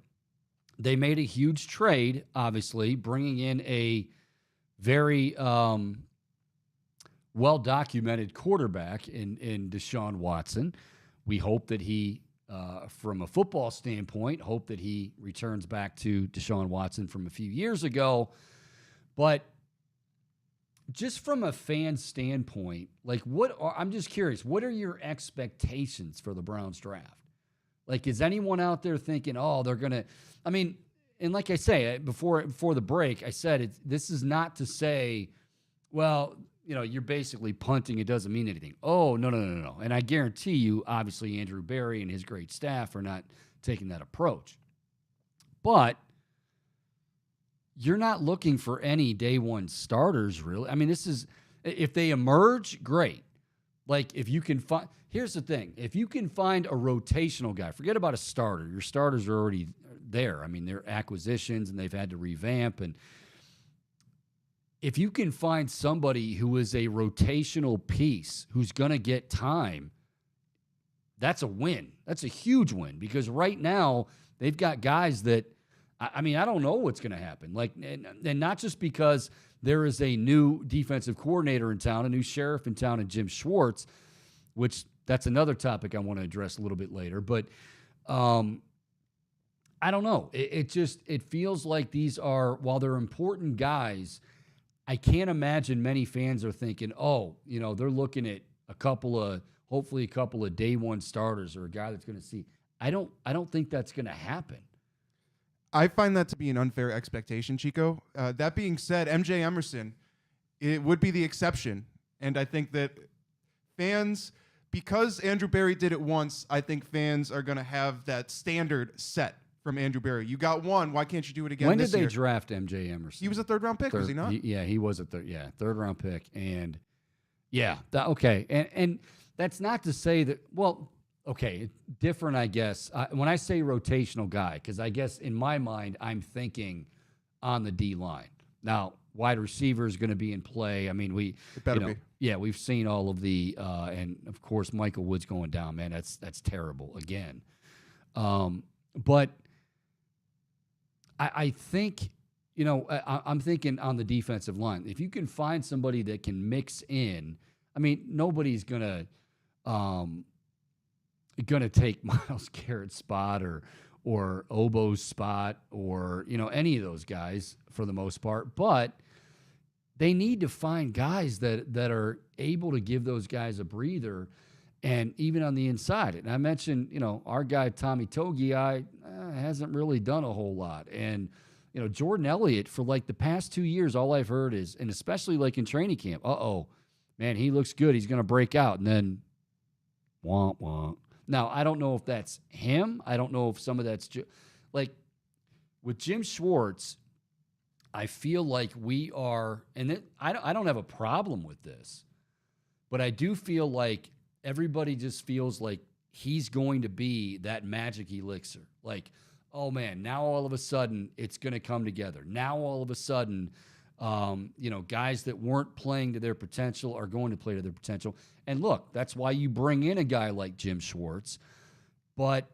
They made a huge trade, obviously, bringing in a very well-documented quarterback in Deshaun Watson. We hope that he, from a football standpoint, hope that he returns back to Deshaun Watson from a few years ago. But just from a fan standpoint, like I'm just curious, what are your expectations for the Browns draft? Like, is anyone out there thinking, oh, they're going to, I mean, and like I say, before the break, I said this is not to say, well, you're basically punting. It doesn't mean anything. Oh, no. And I guarantee you, obviously, Andrew Berry and his great staff are not taking that approach. But you're not looking for any day one starters, really. I mean, if they emerge, great. Like, if you can find, here's the thing. If you can find a rotational guy, forget about a starter. Your starters are already there. I mean, they're acquisitions and they've had to revamp. And if you can find somebody who is a rotational piece who's going to get time, that's a win. That's a huge win, because right now they've got guys that, I mean, I don't know what's going to happen. Like, and not just because there is a new defensive coordinator in town, a new sheriff in town, and Jim Schwartz, which that's another topic I want to address a little bit later. But I don't know. It feels like these are, while they're important guys, I can't imagine many fans are thinking, oh, they're looking at hopefully a couple of day one starters or a guy that's going to see. I don't think that's going to happen. I find that to be an unfair expectation, Chico. That being said, MJ Emerson, it would be the exception. And I think that fans, because Andrew Berry did it once, I think fans are going to have that standard set from Andrew Berry. You got one. Why can't you do it again When this did they year? Draft MJ Emerson? He was a third-round pick, was he not? He was a third-round pick. And, okay. And that's not to say that, well, okay, different, I guess. When I say rotational guy, because I guess in my mind, I'm thinking on the D-line. Now, wide receiver is going to be in play. I mean, we've seen all of the, and of course, Michael Wood's going down, man. That's terrible again. But I think, I'm thinking on the defensive line. If you can find somebody that can mix in, I mean, nobody's going to take Myles Garrett's spot or Obo's spot or any of those guys for the most part, but they need to find guys that are able to give those guys a breather, and even on the inside. And I mentioned our guy Tommy Togiai hasn't really done a whole lot, and Jordan Elliott for like the past 2 years, all I've heard is, and especially like in training camp, man, he looks good, he's going to break out, and then womp womp. Now, I don't know if that's him. I don't know if some of that's like with Jim Schwartz. I feel like we are, and I don't have a problem with this, but I do feel like everybody just feels like he's going to be that magic elixir. Like, oh man, now all of a sudden it's going to come together. Now all of a sudden, guys that weren't playing to their potential are going to play to their potential. And look, that's why you bring in a guy like Jim Schwartz. But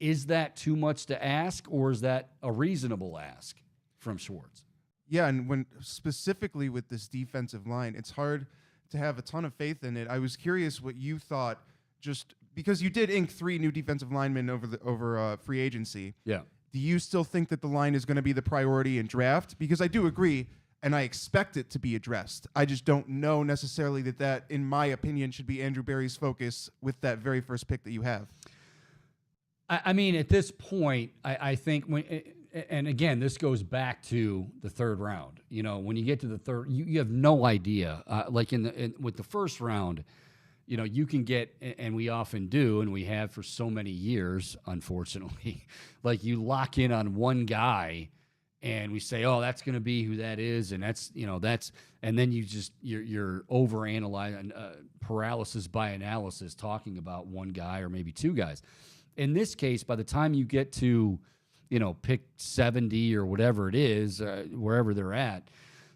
is that too much to ask, or is that a reasonable ask from Schwartz? Yeah, and when specifically with this defensive line, it's hard to have a ton of faith in it. I was curious what you thought, just because you did ink 3 new defensive linemen over free agency. Yeah. Do you still think that the line is going to be the priority in draft? Because I do agree, and I expect it to be addressed. I just don't know necessarily that, in my opinion, should be Andrew Berry's focus with that very first pick that you have. I mean, at this point, I think and again, this goes back to the third round. When you get to the third, you have no idea. Like with the first round, you can get, and we often do, and we have for so many years, unfortunately, like you lock in on one guy and we say, oh, that's going to be who that is. And and then you're overanalyzing, paralysis by analysis, talking about one guy or maybe 2 guys. In this case, by the time you get to, pick 70 or whatever it is, wherever they're at,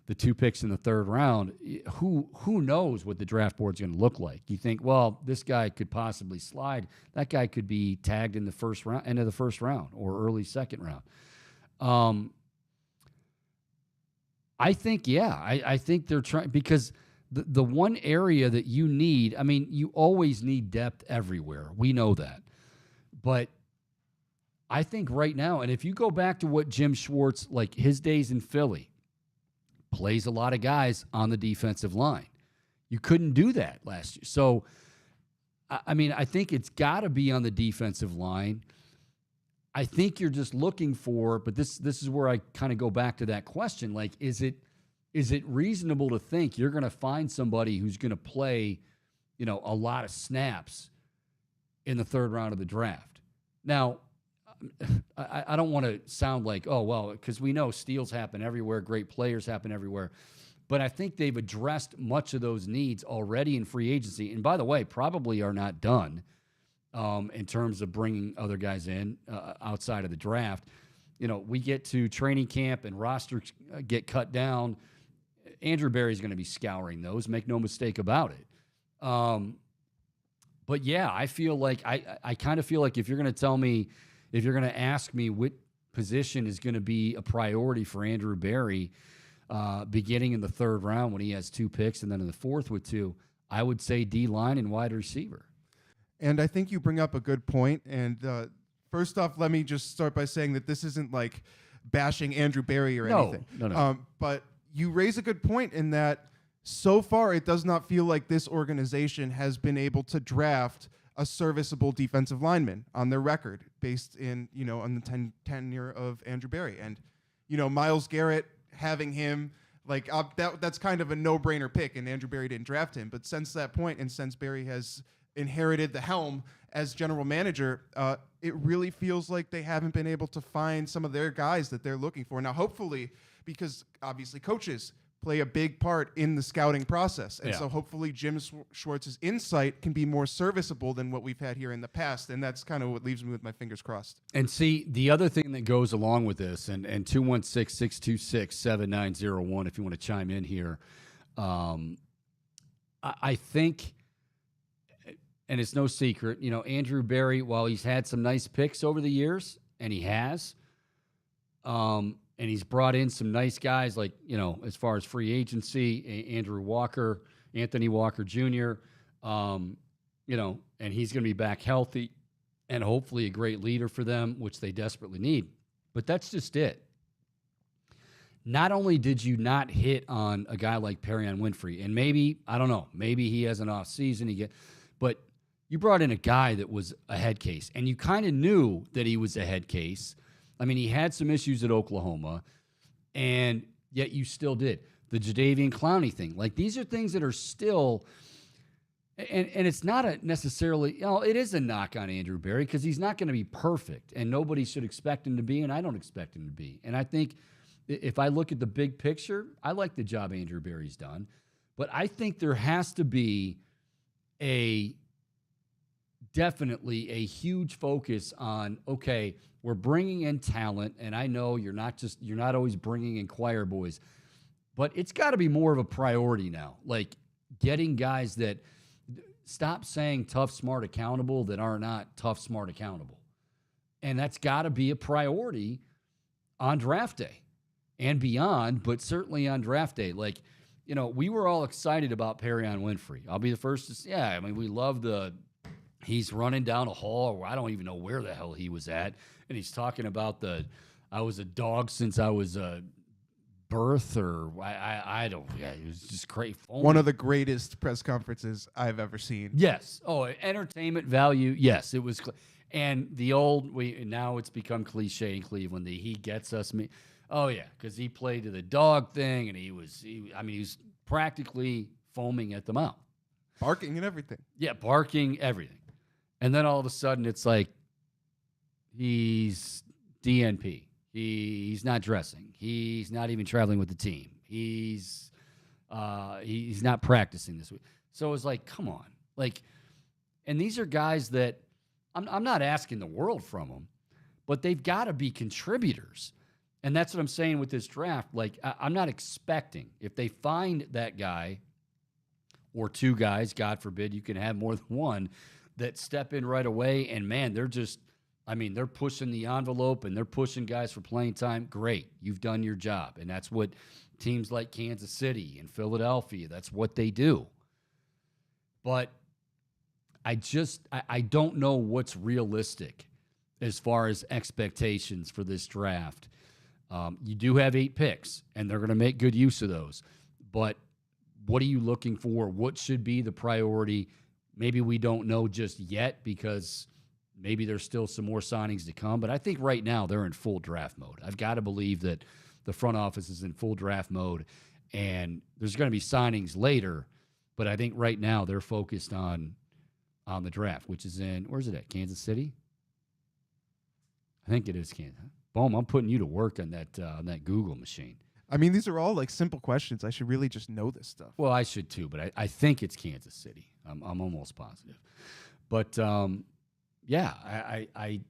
the 2 picks in the third round, who knows what the draft board's going to look like? You think, well, this guy could possibly slide. That guy could be tagged in the first round, end of the first round, or early second round. I think, I think they're trying, because the one area that you need, I mean, you always need depth everywhere. We know that. But I think right now, and if you go back to what Jim Schwartz, like his days in Philly, plays a lot of guys on the defensive line. You couldn't do that last year. So, I mean, I think it's got to be on the defensive line. I think you're just looking for, but this is where I kind of go back to that question. Like, is it reasonable to think you're going to find somebody who's going to play, you know, a lot of snaps in the third round of the draft? Now, I don't want to sound like, oh, well, because we know steals happen everywhere, great players happen everywhere. But I think they've addressed much of those needs already in free agency. And by the way, probably are not done in terms of bringing other guys in outside of the draft. You know, we get to training camp and rosters get cut down. Andrew Berry's going to be scouring those. Make no mistake about it. But, yeah, I feel like I kind of feel like if you're going to tell me, if you're going to ask me what position is going to be a priority for Andrew Berry beginning in the third round when he has 2 picks and then in the fourth with 2, I would say D-line and wide receiver. And I think you bring up a good point. And first off, let me just start by saying that this isn't like bashing Andrew Berry or anything. No. But you raise a good point in that so far it does not feel like this organization has been able to draft a serviceable defensive lineman on their record based in, you know, on the tenure of Andrew Berry. And, you know, Myles Garrett, having him, like, that's kind of a no-brainer pick, and Andrew Berry didn't draft him. But since that point, and since Berry has inherited the helm as general manager, it really feels like they haven't been able to find some of their guys that they're looking for. Now, hopefully, because obviously coaches play a big part in the scouting process. And so hopefully Jim Schwartz's insight can be more serviceable than what we've had here in the past. And that's kind of what leaves me with my fingers crossed. And see, the other thing that goes along with this, and 216-626-7901, if you want to chime in here, I think, and it's no secret, you know, Andrew Berry, while he's had some nice picks over the years, and he has, and he's brought in some nice guys like, you know, as far as free agency, Anthony Walker Jr., you know, and he's going to be back healthy and hopefully a great leader for them, which they desperately need. But that's just it. Not only did you not hit on a guy like Perrion Winfrey, and maybe, I don't know, maybe he has an off season, but you brought in a guy that was a head case, and you kind of knew that he was a head case. I mean, he had some issues at Oklahoma, and yet you still did. The Jadeveon Clowney thing. Like, these are things that are still, and it's not necessarily, you know, it is a knock on Andrew Berry because he's not going to be perfect, and nobody should expect him to be, and I don't expect him to be. And I think if I look at the big picture, I like the job Andrew Berry's done, but I think there has to be definitely a huge focus on, okay, we're bringing in talent, and I know you're not always bringing in choir boys, but it's got to be more of a priority now. Like, getting guys that stop saying tough, smart, accountable that are not tough, smart, accountable. And that's got to be a priority on draft day and beyond, but certainly on draft day. Like, you know, we were all excited about Perrion Winfrey. I'll be the first to say, I mean, we love he's running down a hall, or I don't even know where the hell he was at. And he's talking about I was a dog since I was birth, or I don't, it was just crazy. One of the greatest press conferences I've ever seen. Yes. Oh, entertainment value. Yes, it was. And now it's become cliche in Cleveland. He gets us. Oh yeah, because he played to the dog thing, and he was practically foaming at the mouth. Barking and everything. Yeah, barking, everything. And then all of a sudden it's like, he's DNP. He's not dressing. He's not even traveling with the team. He's not practicing this week. So it was like, come on. Like, and these are guys that I'm not asking the world from them, but they've got to be contributors. And that's what I'm saying with this draft. Like, I'm not expecting, if they find that guy or 2 guys, God forbid, you can have more than one, that step in right away, and man, they're pushing the envelope and they're pushing guys for playing time. Great. You've done your job. And that's what teams like Kansas City and Philadelphia, that's what they do. But I don't know what's realistic as far as expectations for this draft. You do have 8 picks, and they're going to make good use of those. But what are you looking for? What should be the priority? Maybe we don't know just yet because maybe there's still some more signings to come. But I think right now they're in full draft mode. I've got to believe that the front office is in full draft mode, and there's going to be signings later. But I think right now they're focused on the draft, which is in, where's it at, Kansas City? I think it is Kansas. Boom, I'm putting you to work on that Google machine. I mean, these are all like simple questions. I should really just know this stuff. Well, I should too, but I think it's Kansas City. I'm almost positive. But yeah, I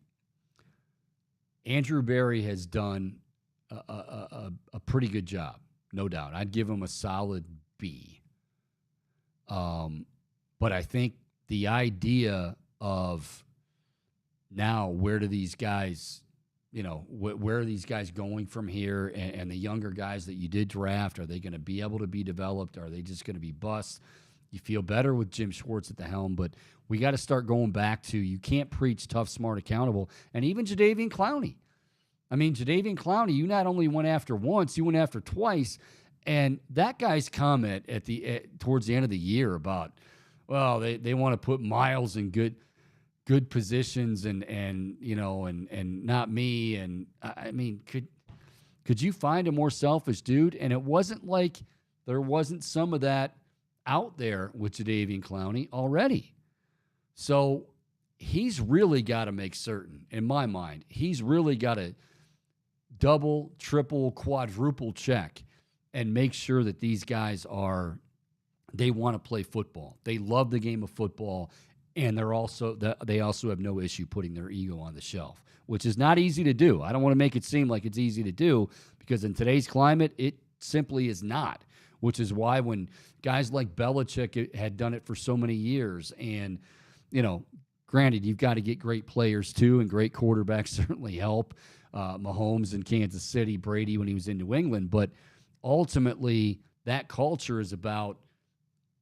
Andrew Berry has done a pretty good job, no doubt. I'd give him a solid B. But I think the idea of now where do these guys, where are these guys going from here? And the younger guys that you did draft, are they going to be able to be developed? Are they just going to be busts? You feel better with Jim Schwartz at the helm, but we got to start going back to, you can't preach tough, smart, accountable. And even Jadeveon Clowney. I mean, Jadeveon Clowney, you not only went after once, you went after twice. And that guy's comment towards the end of the year about, well, they want to put Miles in good positions and not me. And I mean, could you find a more selfish dude? And it wasn't like there wasn't some of that out there with Jadeveon Clowney already. So he's really got to make certain, in my mind, he's really got to double, triple, quadruple check and make sure that these guys they want to play football. They love the game of football, and they also have no issue putting their ego on the shelf, which is not easy to do. I don't want to make it seem like it's easy to do, because in today's climate, it simply is not, which is why when guys like Belichick had done it for so many years, and, granted, you've got to get great players too, and great quarterbacks certainly help. Mahomes in Kansas City, Brady when he was in New England, but ultimately that culture is about,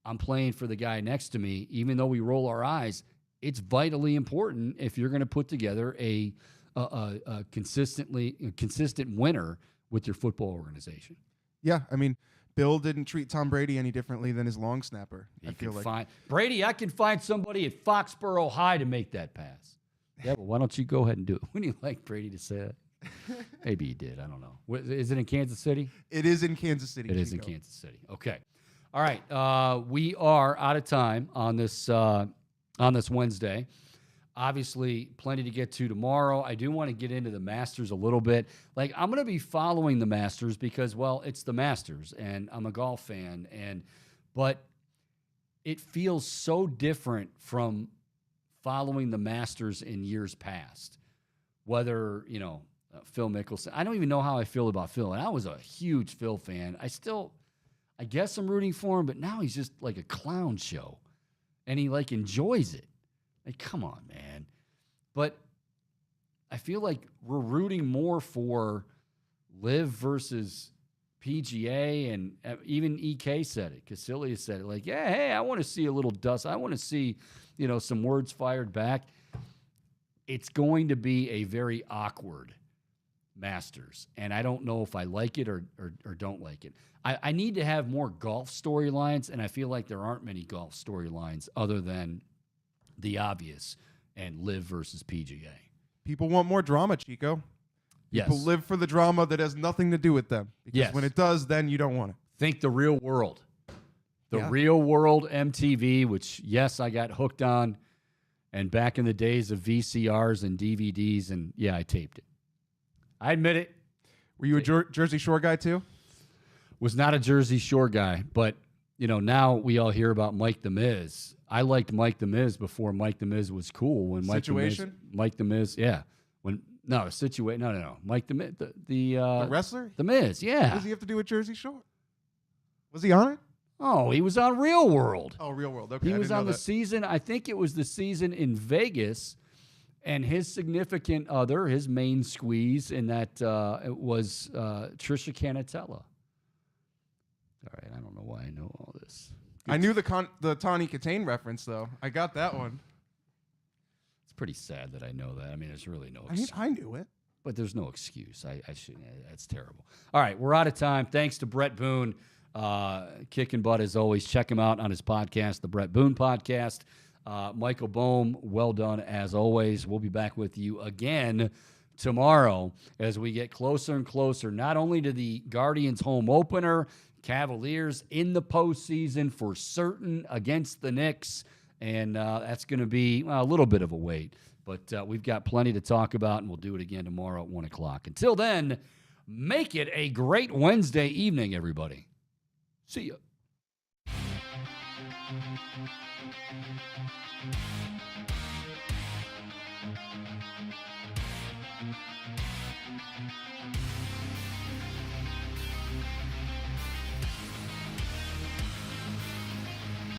I'm playing for the guy next to me. Even though we roll our eyes, it's vitally important if you're going to put together a consistent winner with your football organization. Yeah, I mean, Bill didn't treat Tom Brady any differently than his long snapper. I feel like Brady, I can find somebody at Foxborough High to make that pass. Yeah, well, why don't you go ahead and do it? Wouldn't you like Brady to say that? Maybe he did. I don't know. Is it in Kansas City? It is in Kansas City. It is in Kansas City. Okay. All right. We are out of time on this Wednesday. Obviously, plenty to get to tomorrow. I do want to get into the Masters a little bit. Like, I'm going to be following the Masters because, well, it's the Masters, and I'm a golf fan. But it feels so different from following the Masters in years past. Whether, Phil Mickelson. I don't even know how I feel about Phil. And I was a huge Phil fan. I guess I'm rooting for him, but now he's just like a clown show. And he enjoys it. Like, come on, man. But I feel like we're rooting more for Live versus PGA, and even EK said it. Casillas said it. Like, yeah, hey, I want to see a little dust. I want to see, some words fired back. It's going to be a very awkward Masters, and I don't know if I like it or don't like it. I need to have more golf storylines, and I feel like there aren't many golf storylines other than the obvious and Live versus PGA. People want more drama, Chico. People Yes. live for the drama that has nothing to do with them. Because Yes. when it does, then you don't want it. Think the real world. The Yeah. real world MTV, which, yes, I got hooked on, and back in the days of VCRs and DVDs, and, yeah, I taped it. I admit it. Were you a Jersey Shore guy too? Was not a Jersey Shore guy, but, now we all hear about Mike the Miz. I liked Mike the Miz before Mike the Miz was cool. When Situation? Mike the Miz, yeah. No. Mike the Miz, The wrestler? the Miz, What yeah. does he have to do with Jersey Shore? Was he on it? Oh, he was on Real World. Oh, Real World. Okay, He I was didn't on know the that. season, I think it was the season in Vegas, and his significant other, his main squeeze in that it was Trisha Canatella. All right, I don't know why I know all this. I knew the Tawny Katane reference though. I got that one. It's pretty sad that I know that. I mean, there's really no I knew it. but there's no excuse. I shouldn't. That's terrible. All right, we're out of time. Thanks to Bret Boone, kicking butt as always. Check him out on his podcast, the Bret Boone Podcast. Michael Bohm, well done as always. We'll be back with you again tomorrow as we get closer and closer, not only to the Guardians home opener, Cavaliers in the postseason for certain against the Knicks, and that's going to be a little bit of a wait. But we've got plenty to talk about, and we'll do it again tomorrow at 1 o'clock. Until then, make it a great Wednesday evening, everybody. See ya.